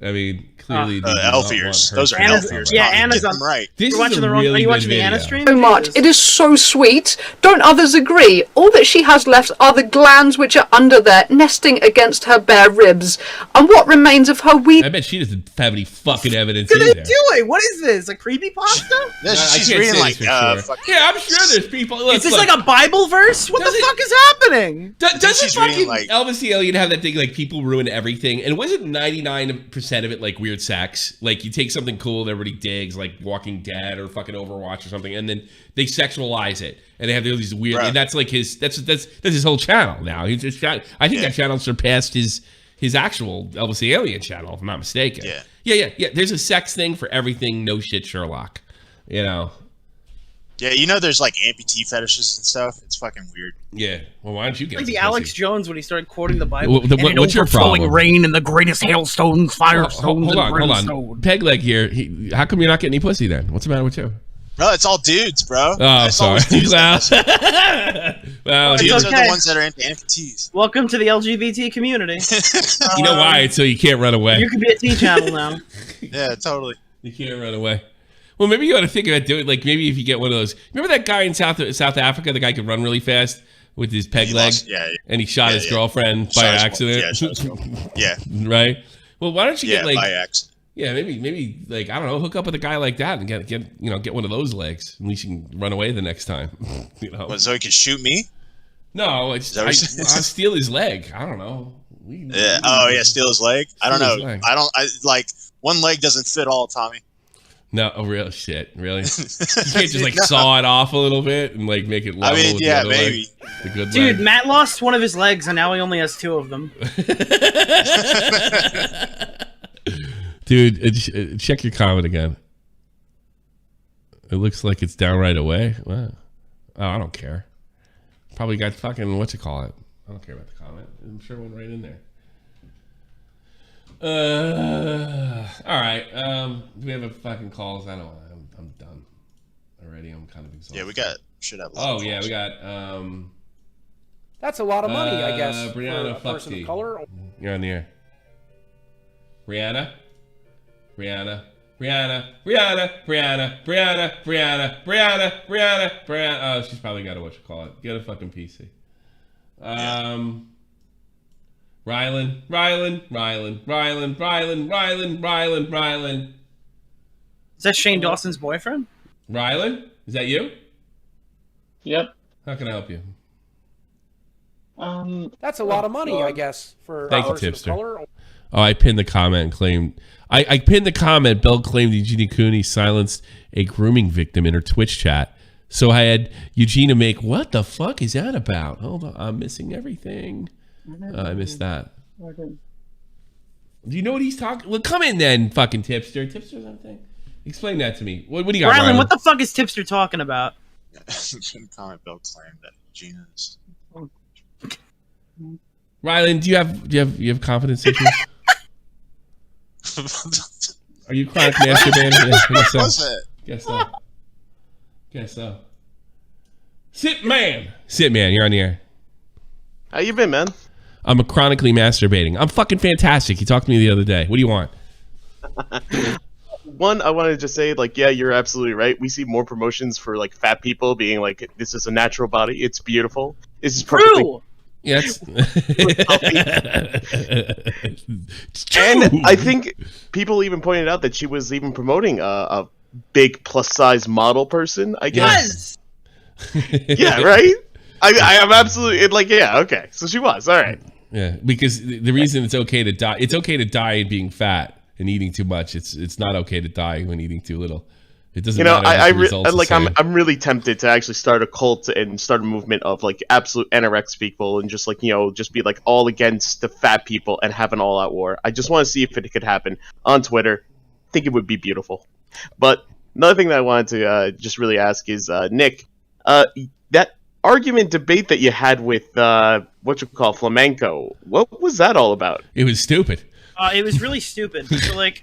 I mean, clearly they do not elf want ears. her Those are to elf talk ears. about Yeah, it. Anna's Get on. them right. This You're watching is the a wrong. really Are you good watching the Anna video. stream? so much. It is so sweet. Don't others agree? All that she has left are the glands which are under there, nesting against her bare ribs. And what remains of her wee I bet she doesn't have any fucking evidence What are either. they doing? What is this? A creepypasta? Yeah, I she's can't reading say like, this for sure. Yeah, I'm sure there's people. Look, Is this look. like a Bible verse? What the Does it- fuck is happening? Doesn't she's reading, fucking like- Elvis the Alien have that thing like people ruin everything? And wasn't 99% of it like weird sex? Like you take something cool that everybody digs, like Walking Dead or fucking Overwatch or something, and then they sexualize it, and they have all these weird. Right. And that's like that's his whole channel now. He's just I think that channel surpassed his actual Elvis the Alien channel, if I'm not mistaken. Yeah. There's a sex thing for everything. No shit, Sherlock. You know. Yeah, you know there's like amputee fetishes and stuff. It's fucking weird. Yeah. Well, why don't you get Like some the Alex pussy? Jones when he started quoting the Bible. Well, what's your problem? Rain and the greatest hailstones, firestones, Hold on. Peg leg here. How come you're not getting any pussy then? What's the matter with you? No, it's all dudes, bro. Oh, It's sorry. always dudes Well, dudes okay. are the ones that are into amputees. Welcome to the LGBT community. you know why? So you can't run away. You could be a T channel now. Yeah, totally. You can't run away. Well, maybe you ought to think about doing like maybe if you get one of those. Remember that guy in South Africa? The guy could run really fast with his peg leg, and he shot his girlfend by accident. Yeah, right. Well, why don't you get like by accident? Yeah, maybe like I don't know, hook up with a guy like that and get one of those legs. At least you can run away the next time. You know, so he can shoot me? No, I'll steal his leg. I don't know. Yeah. Oh yeah, steal his leg. I don't know. I like one leg doesn't fit all, Tommy. No, real shit. Really? You can't just like saw it off a little bit and like make it level. I mean, with the yeah, other maybe. leg, the good Dude, leg. Matt lost one of his legs and now he only has two of them. Dude, check your comment again. It looks like it's down right away. Wow. Oh, I don't care. Probably got fucking I don't care about the comment. I'm sure it went right in there. All right. Do we have a fucking calls? I don't know. I'm done already. I'm kind of exhausted. Yeah, we should have. Oh yeah, we got. That's a lot of money, I guess, Brianna for a person of color. You're on the air. Rihanna. Oh, she's probably got to get a fucking PC. Rylan. Is that Shane Dawson's boyfriend? Rylan, is that you? Yep. How can I help you? That's a lot of money, I guess, for Thank a you, person tipster. of color. Oh, I pinned the comment and claimed. I pinned the comment. Belle claimed Eugenia Cooney silenced a grooming victim in her Twitch chat. So I had Eugenia make, what the fuck is that about? Hold on, I'm missing everything. I missed that. Do you know what he's talking? Well, come in then, fucking tipster. Tipster something? Explain that to me. What do you got, Rylan, what the fuck is Tipster talking about? Comment Bill claimed that Gina's. Rylan, do you have confidence issues? Are you chronic masturbating? Yeah, Guess so. Sit man, you're on the air. How you been, man? I'm chronically masturbating. I'm fucking fantastic. You talked to me the other day. What do you want? One, I wanted to just say, like, yeah, you're absolutely right. We see more promotions for like fat people being like, this is a natural body. It's beautiful. This is perfectly. True. Yes. And I think people even pointed out that she was even promoting a big plus size model person, I guess. Yes. Yeah, right? I am absolutely like, yeah, okay. So she was. All right. Yeah, because the reason it's okay to die being fat and eating too much. It's not okay to die when eating too little. It doesn't matter. I'm really tempted to actually start a cult and start a movement of like absolute anorexic people and just like, just be like all against the fat people and have an all out war. I just want to see if it could happen on Twitter. I think it would be beautiful. But another thing that I wanted to just really ask is, Nick, that argument debate that you had with Flamenco, what was that all about? It was stupid. It was really stupid. So like,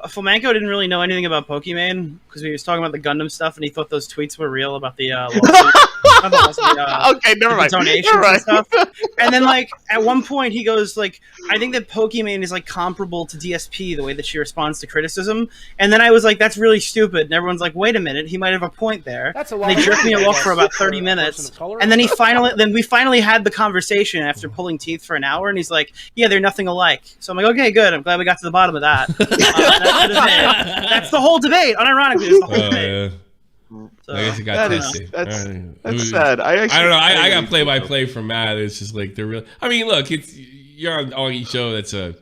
Flamenco didn't really know anything about Pokimane because he was talking about the Gundam stuff, and he thought those tweets were real about the okay, never mind. Donations and stuff. And then like at one point he goes like, I think that Pokimane is like comparable to DSP the way that she responds to criticism. And then I was like, that's really stupid. And everyone's like, wait a minute, he might have a point there. That's a and lot. they jerked me off for about 30 minutes, and then we finally had the conversation after pulling teeth for an hour, and he's like, yeah, they're nothing alike. So I'm like, okay, good. I'm glad we got to the bottom of that. That's the whole debate. Unironically, it's the whole debate. Yeah. So, I guess it got testy. That's sad. I don't know. I got play-by-play from Matt. It's just like they're real. I mean, look, you're on Augie's show. That's a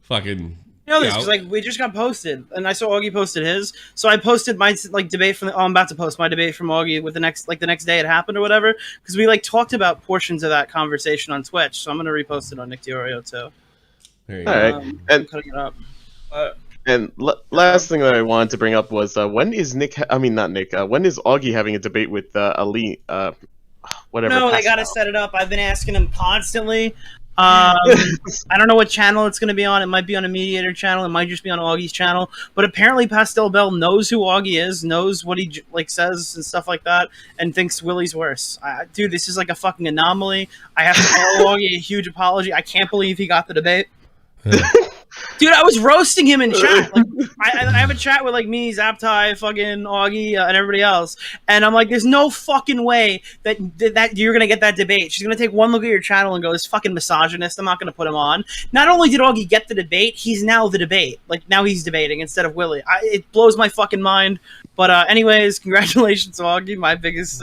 fucking. Because like we just got posted, and I saw Augie posted his, so I posted my like debate from. I'm about to post my debate from Augie with the next day it happened or whatever, because we like talked about portions of that conversation on Twitch. So I'm gonna repost it on Nick DeOrio too. There you go. All right, I'm cutting it up. And last thing that I wanted to bring up was when is when is Augie having a debate with Ali? Whatever. No, they gotta set it up. I've been asking him constantly. I don't know what channel it's going to be on. It might be on a mediator channel. It might just be on Augie's channel. But apparently Pastel Belle knows who Augie is, knows what he like says and stuff like that, and thinks Willie's worse. Dude, this is like a fucking anomaly. I have to owe Augie a huge apology. I can't believe he got the debate. Dude, I was roasting him in chat. Like, I have a chat with like me, Zaptai, fucking Augie, and everybody else, and I'm like, "There's no fucking way that you're gonna get that debate." She's gonna take one look at your channel and go, "This fucking misogynist. I'm not gonna put him on." Not only did Augie get the debate, he's now the debate. Like now he's debating instead of Willie. It blows my fucking mind. But anyways, congratulations, Augie. My biggest,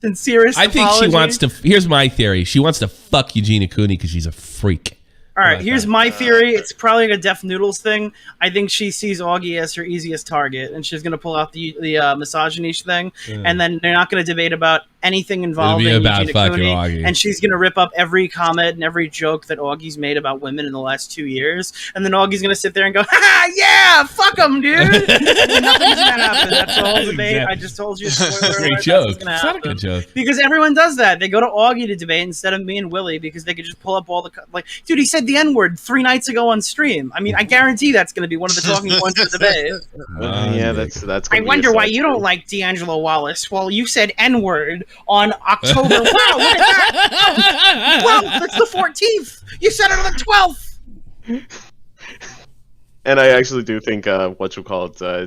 sincerest. I think apology. she wants to. Here's my theory. She wants to fuck Eugenia Cooney because she's a freak. All right, here's my theory. It's probably like a Deaf Noodles thing. I think she sees Augie as her easiest target, and she's going to pull out the misogyny thing, and then they're not going to debate about anything involving about Eugenia fucking Cooney, Augie. and she's gonna rip up every comment and every joke that Augie's made about women in the last 2 years, and then Augie's gonna sit there and go, "Ha yeah, fuck them, dude." And then nothing's gonna happen. That's the whole debate. Exactly. I just told you. Spoiler Great alert, joke. nothing's gonna It's not a happen. good joke. Because everyone does that. They go to Augie to debate instead of me and Willie because they could just pull up all the dude. He said the N-word 3 nights ago on stream. I mean, I guarantee that's going to be one of the talking points of the debate. Yeah, that's. I wonder why you don't like D'Angelo Wallace. Well, you said N-word on October. Wow, look at that! Well, that's the 14th. You said it on the 12th. And I actually do think,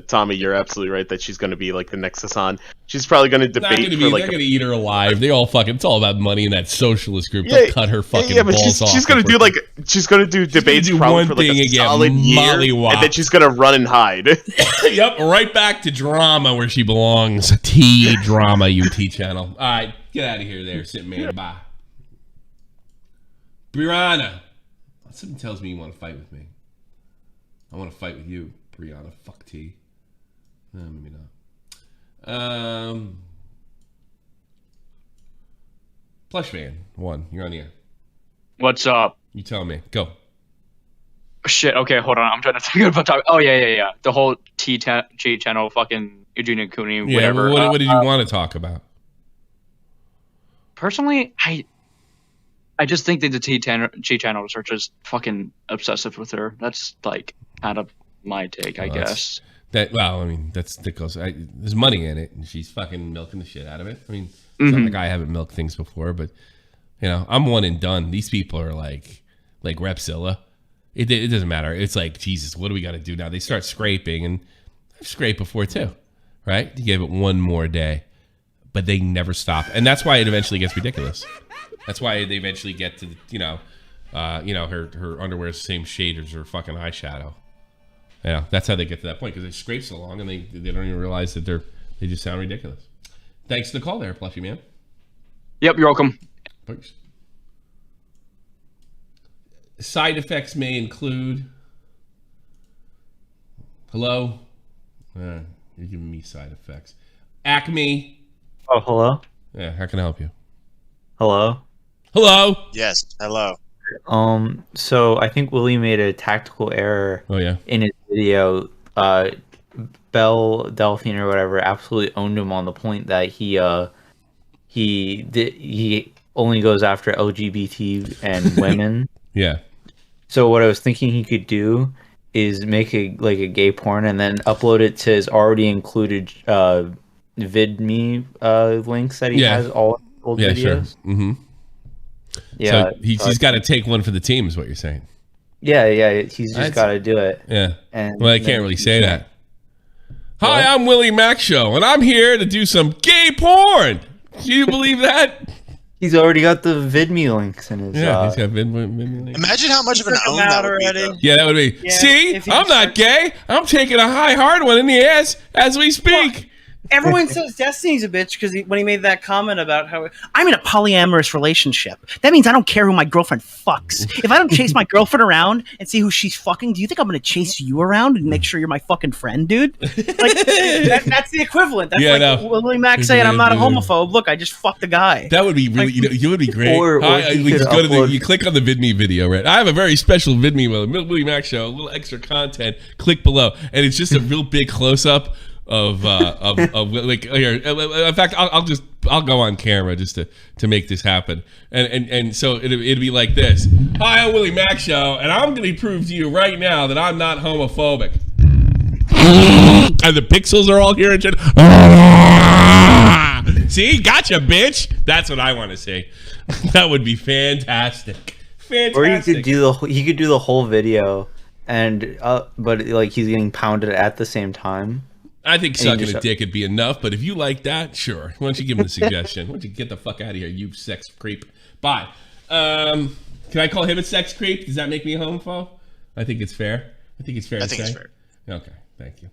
Tommy, you're absolutely right that she's going to be like the next Hassan. She's probably going to debate they're going to eat her alive. They all fucking, it's all about money in that socialist group. They'll cut her fucking balls off. She's going to do she's going to do debates probably for like a solid year, and then she's going to run and hide. Yep, right back to drama where she belongs. T-drama, UT channel. All right, get out of here there, sit man. Bye. Brianna. Something tells me you want to fight with me. I want to fight with you, Brianna. Fuck T. No, maybe not. Plush Fan 1, you're on the air. What's up? You tell me. Go. Shit. Okay, hold on. I'm trying to think about talk. Oh yeah. The whole G channel, fucking Eugenia Cooney, whatever. What did you want to talk about? Personally, I just think that the G channels are just fucking obsessive with her. That's like kind of my take, I guess. That goes. There's money in it, and she's fucking milking the shit out of it. I mean, it's not like I haven't milked things before, but I'm one and done. These people are like Repzilla. It doesn't matter. It's like, Jesus, what do we got to do now? They start scraping, and I've scraped before too, right? You give it one more day, but they never stop, and that's why it eventually gets ridiculous. That's why they eventually get to, her underwear's the same shade as her fucking eyeshadow. Yeah, that's how they get to that point, because they scrape so long and they don't even realize that they just sound ridiculous. Thanks for the call there, Pluffy man. Yep, you're welcome. Thanks. Side effects may include. Hello? You're giving me side effects. Acme. Oh, hello? Yeah, how can I help you? Hello? Hello? Yes, hello. So I think Willie made a tactical error in his video. Belle, Delphine, or whatever absolutely owned him on the point that he only goes after LGBT and women. Yeah. So what I was thinking he could do is make a gay porn and then upload it to his already included VidMe links that he has all old videos. Sure. Mm-hmm. Yeah, so he's got to take one for the team, is what you're saying. Yeah, he's just got to do it. Yeah. And well, I can't really say that. Hi, I'm Willie Mac Show, and I'm here to do some gay porn. Do you believe that? He's already got the VidMe links in his. Yeah, he's got VidMe links. Imagine how much of an own that would be. Yeah, that would be. Yeah, see, I'm not gay. I'm taking a hard one in the ass as we speak. Everyone says Destiny's a bitch because when he made that comment about how I'm in a polyamorous relationship. That means I don't care who my girlfriend fucks. If I don't chase my girlfriend around and see who she's fucking, do you think I'm going to chase you around and make sure you're my fucking friend, dude? Like that's the equivalent. That's Willie Mac saying I'm not a homophobe. Look, I just fucked a guy. That would be really, you would be great. You click on the VidMe video, right? I have a very special VidMe Willie Mac Show, a little extra content. Click below, and it's just a real big close up. Of like here. In fact, I'll go on camera just to make this happen, and so it'd be like this. Hi, I'm Willie Mac Show, and I'm going to prove to you right now that I'm not homophobic. And the pixels are all here and shit. See, gotcha, bitch. That's what I want to say. That would be fantastic. Fantastic. Or he could do the whole video, and but like he's getting pounded at the same time. I think sucking a dick would be enough, but if you like that, sure. Why don't you give him a suggestion? Why don't you get the fuck out of here, you sex creep? Bye. Can I call him a sex creep? Does that make me a homophobe? I think it's fair. I think it's fair to say. It's fair. Okay, thank you.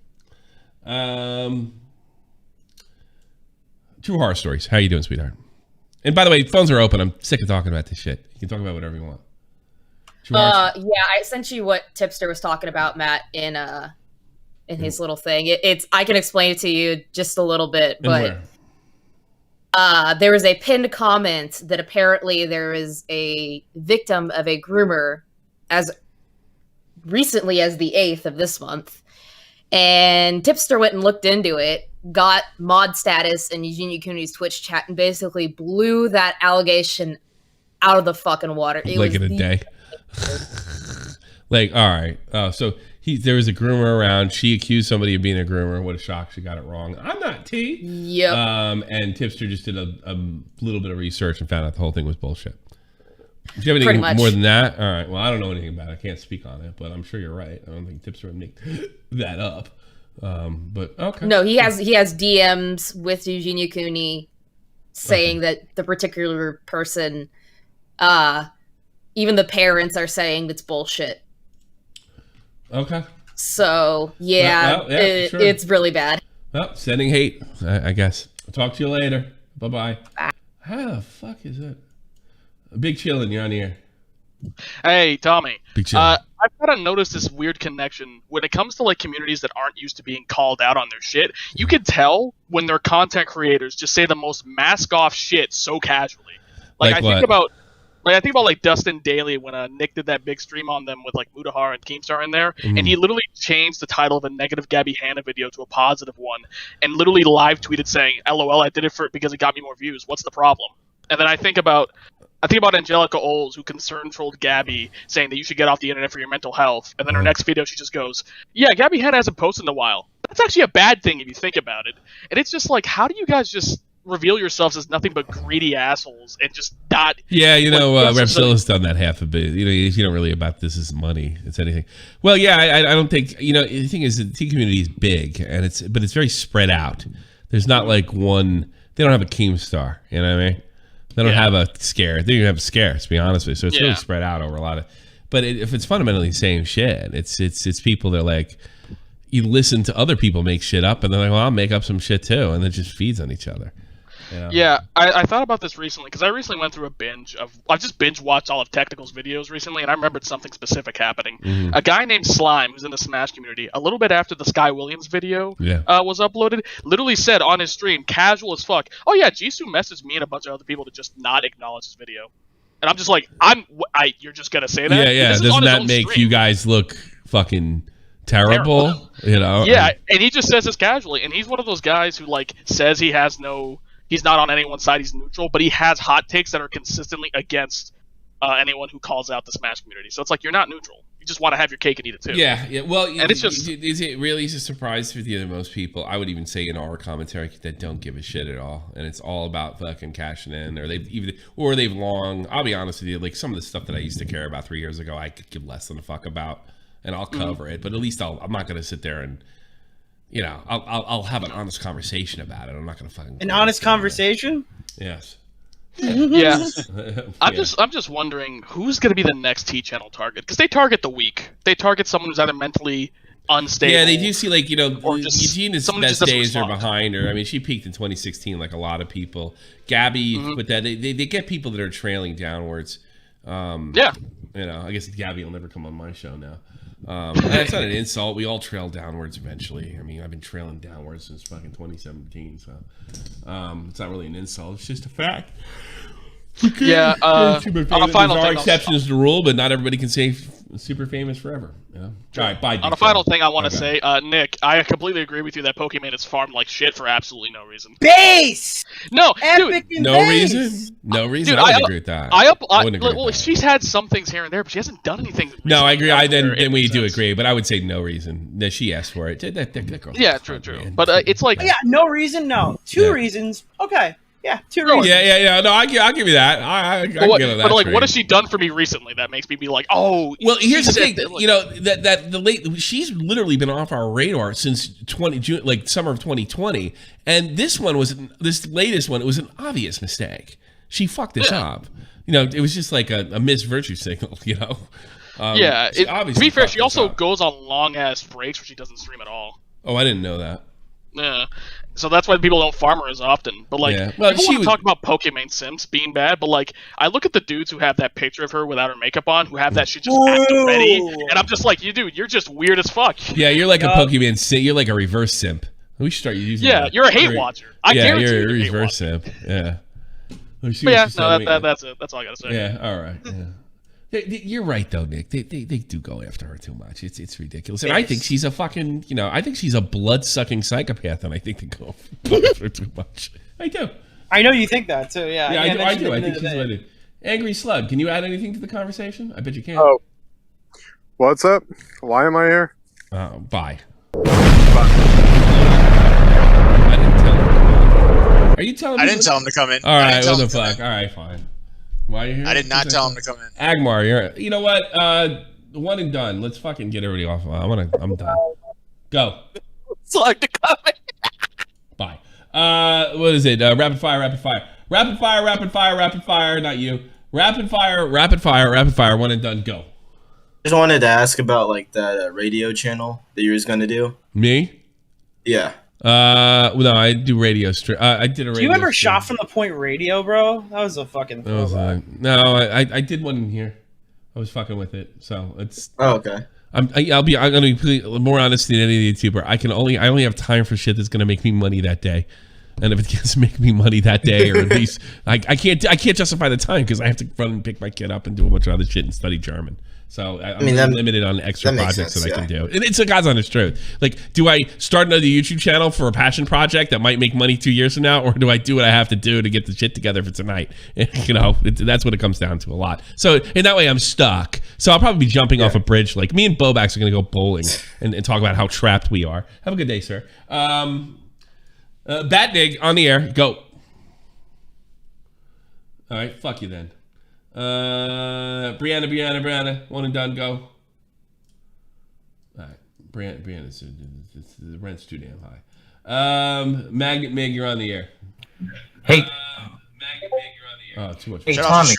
True horror stories. How you doing, sweetheart? And by the way, phones are open. I'm sick of talking about this shit. You can talk about whatever you want. Yeah, I sent you what Tipster was talking about, Matt, in his little thing. It's I can explain it to you just a little bit, but there was a pinned comment that apparently there is a victim of a groomer as recently as the 8th of this month. And Tipster went and looked into it, got mod status in Eugenia Cooney's Twitch chat, and basically blew that allegation out of the fucking water. It like was in a day. Like, all right. So there was a groomer around. She accused somebody of being a groomer. What a shock. She got it wrong. I'm not T. Yep. And Tipster just did a little bit of research and found out the whole thing was bullshit. Do you have Pretty anything much. more than that? All right. Well, I don't know anything about it. I can't speak on it, but I'm sure you're right. I don't think Tipster would make that up. But okay. No, he has DMs with Eugenia Cooney saying that the particular person, even the parents are saying it's bullshit. Okay. So yeah, sure. It's really bad. Well, sending hate, I guess. I'll talk to you later. Bye-bye. How the fuck is it? Big Chillin', you're on the air. Hey, Tommy. Big Chillin'. I've kind of noticed this weird connection when it comes to like communities that aren't used to being called out on their shit. You can tell when their content creators just say the most mask-off shit so casually. Like I think about like Dustin Daly when Nick did that big stream on them with like Mudahar and Keemstar in there, and he literally changed the title of a negative Gabby Hanna video to a positive one, and literally live tweeted saying, "LOL, I did it because it got me more views. What's the problem?" And then I think about Angelica Oles, who concern trolled Gabby, saying that you should get off the internet for your mental health, and then her next video she just goes, "Yeah, Gabby Hanna hasn't posted in a while." That's actually a bad thing if you think about it. And it's just like, how do you guys just reveal yourselves as nothing but greedy assholes and just not... Yeah, Repsilla's done that half a bit. You don't really about this is money. It's anything. Well, yeah, I don't think... the thing is, the T community is big, but it's very spread out. There's not like one... They don't have a Keemstar, you know what I mean? They don't have a scare. They don't have a scare, to be honest with you. So it's really spread out over a lot of... But if it's fundamentally the same shit, it's people that are like... You listen to other people make shit up, and they're like, well, I'll make up some shit too. And it just feeds on each other. Yeah, I thought about this recently because I recently went through a binge of... I've just binge watched all of Technical's videos recently, and I remembered something specific happening. A guy named Slime, who's in the Smash community, a little bit after the Sky Williams video was uploaded, literally said on his stream, casual as fuck, "Oh yeah, Jisoo messaged me and a bunch of other people to just not acknowledge his video." And I'm just like, you're just gonna say that? Yeah. Doesn't that make you guys look fucking terrible? Yeah, and he just says this casually, and he's one of those guys who like says he's not on anyone's side, he's neutral, but he has hot takes that are consistently against anyone who calls out the Smash community. So it's like, you're not neutral. You just want to have your cake and eat it too. Yeah. Well, and it's just... Is it really a surprise for the most people? I would even say in our commentary that don't give a shit at all. And it's all about fucking cashing in, or they've long... I'll be honest with you, like some of the stuff that I used to care about 3 years ago, I could give less than a fuck about, and I'll cover it. But at least I'm not going to sit there and... I'll have an honest conversation about it. I'm not going to fucking... An honest conversation? Yes. Yeah. I'm just wondering who's going to be the next T channel target, because they target the weak. They target someone who's either mentally unstable. Yeah, they do see Eugenia's best days are respond. behind her. I mean, she peaked in 2016 like a lot of people. Gabby, with that, they get people that are trailing downwards. I guess Gabby will never come on my show now. That's not an insult. We all trail downwards eventually. I mean, I've been trailing downwards since fucking 2017, so it's not really an insult. It's just a fact. Yeah. On a final there are thing, exceptions to the rule, but not everybody can say super famous forever. Yeah. All right, bye. On a final thing, I want to say, Nick, I completely agree with you that Pokemon is farmed like shit for absolutely no reason. Base. No, Epic dude. and No base. reason. No reason. Dude, I wouldn't agree with that. I wouldn't agree with that. She's had some things here and there, but she hasn't done anything. No, I agree. Then we do agree, but I would say no reason. That she asked for it. That girl. Yeah, true. But it's like... Yeah, no reason, no. Two reasons. Okay. Yeah, 2 reasons. Yeah. No, I'll give you that. I can get on that. But like, train. what has she done for me recently that makes me be like, oh? Well, here's the thing. She's literally been off our radar since summer of 2020, and this latest one, it was an obvious mistake. She fucked this up. It was just like a missed virtue signal. To be fair, she also goes on long ass breaks where she doesn't stream at all. Oh, I didn't know that. Yeah. So that's why people don't farm her as often. But like, people want to talk about Pokemon Sims being bad, but like, I look at the dudes who have that picture of her without her makeup on, who have that shit just at the ready, and I'm just like, you're just weird as fuck. Yeah, you're like a Pokemon simp. You're like a reverse simp. We should start using. Yeah, you're a hate watcher. I guarantee you're a hate reverse simp. Yeah. But yeah, no, that's it. That's all I gotta say. Yeah. All right. Yeah. You're right though, Nick. They do go after her too much. It's ridiculous, and I think she's a fucking I think she's a blood sucking psychopath, and I think they go after her too much. I do. I know you think that too. Yeah. I do. I think she's limited. Angry Slug, can you add anything to the conversation? I bet you can. Oh, what's up? Why am I here? Bye. I didn't tell him. Are you telling me? I didn't tell him to come in. All right, what the fuck? All right, fine. Why are you here? I did not tell him to come in. Agmar, you know what? One and done. Let's fucking get everybody off. I'm done. Go. Slug to come in. Bye. What is it? Rapid fire. Not you. Rapid fire. One and done. Go. Just wanted to ask about like that radio channel that you was gonna do. Me? Yeah. No, I do radio stream. I did a radio. Do you remember stream. Shot from the Point Radio, bro? That was a fucking. No, I did one in here. I was fucking with it, so it's. Oh, okay. I'm gonna be more honest than any YouTuber. I only have time for shit that's gonna make me money that day. And if it doesn't make me money that day, or at least I can't justify the time because I have to run and pick my kid up and do a bunch of other shit and study German. So I'm limited on extra projects that I can do. And it's a God's honest truth. Like, do I start another YouTube channel for a passion project that might make money 2 years from now, or do I do what I have to do to get the shit together for tonight? That's what it comes down to a lot. So in that way, I'm stuck. So I'll probably be jumping off a bridge. Like me and Bobax are going to go bowling and talk about how trapped we are. Have a good day, sir. Batnig on the air. Go. All right, fuck you then. Brianna. One and done. Go. All right, Brianna. The rent's too damn high. Magnet Mig, you're on the air. Hey. Magnet Mig, you're on the air. Oh, too much. Hey, Tommy.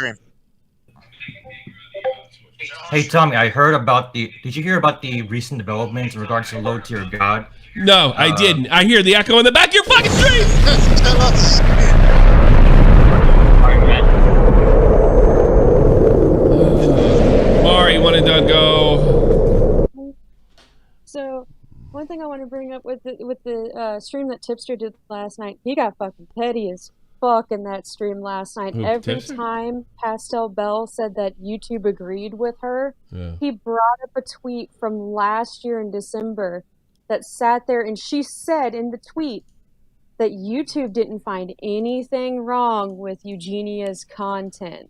Hey, Tommy. I heard about the. Did you hear about the recent developments in regards to low tier God? No, I didn't. I hear the echo in the back of your fucking stream. Mari, one and done. Go. So, one thing I want to bring up with the stream that Tipster did last night, he got fucking petty as fuck in that stream last night. Who, Every Tipster? time Pastel Belle said that YouTube agreed with her, he brought up a tweet from last year in December that sat there, and she said in the tweet that YouTube didn't find anything wrong with Eugenia's content.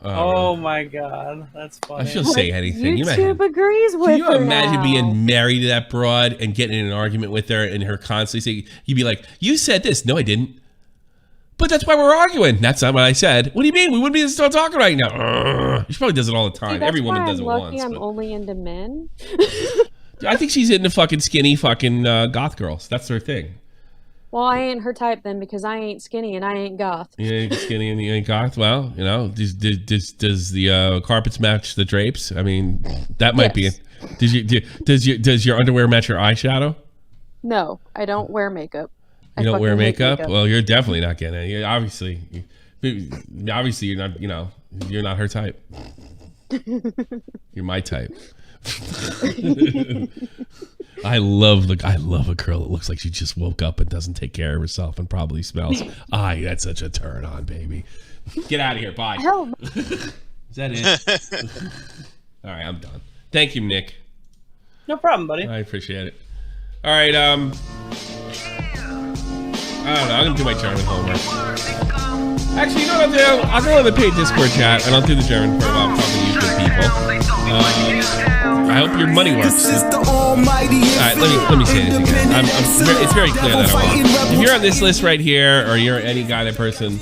Oh my god, that's funny. She'll say anything. YouTube agrees with her. Can you imagine now. being married to that broad and getting in an argument with her and her constantly saying, you'd be like, you said this. No, I didn't. But that's why we're arguing. That's not what I said. What do you mean? We wouldn't be still talking right now. She probably does it all the time. See, Every woman why does it I'm lucky once. I'm but- only into men. I think she's into fucking skinny fucking goth girls. That's her thing. Well, I ain't her type then because I ain't skinny and I ain't goth. You ain't skinny and you ain't goth. Well, does the carpets match the drapes? I mean, that might be it. Does your underwear match your eyeshadow? No, I don't wear makeup. You don't wear makeup? Well, you're definitely not getting it. Obviously, you're not. You're not her type. You're my type. I love a girl that looks like she just woke up and doesn't take care of herself and probably smells. That's such a turn on, baby. Get out of here. Bye. Hell. Is that it? All right, I'm done. Thank you, Nick. No problem, buddy. I appreciate it. All right, I don't know. I'm gonna do my German homework. Actually, you know what I'll do? I'll go on the paid Discord chat and I'll do the German part while I'm talking to you good people. I hope your money works. All right, let me say this again. It's very clear that I won't. If you're on this list right here, or you're any guy, person,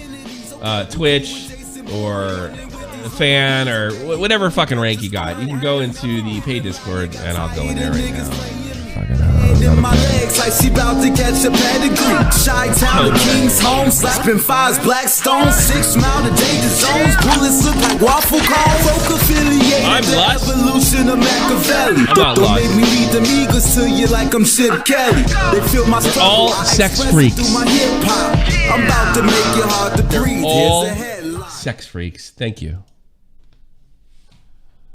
Twitch, or a fan, or whatever fucking rank you got, you can go into the paid Discord and I'll go in there right now. In my legs like she about to catch a pedigree. Chi-town to King's home, slapping fives, black stones, 6 mile to danger zones. Bullets look like waffle cones. Folk affiliated, I'm the lost. evolution of Machiavelli. I'm not Don't lost. make me read the Migos to you like I'm Chip Kelly. They feel my They're all sex freaks. through my hip hop. I'm about to make it hard to breathe. All Here's a headline. sex freaks. Thank you.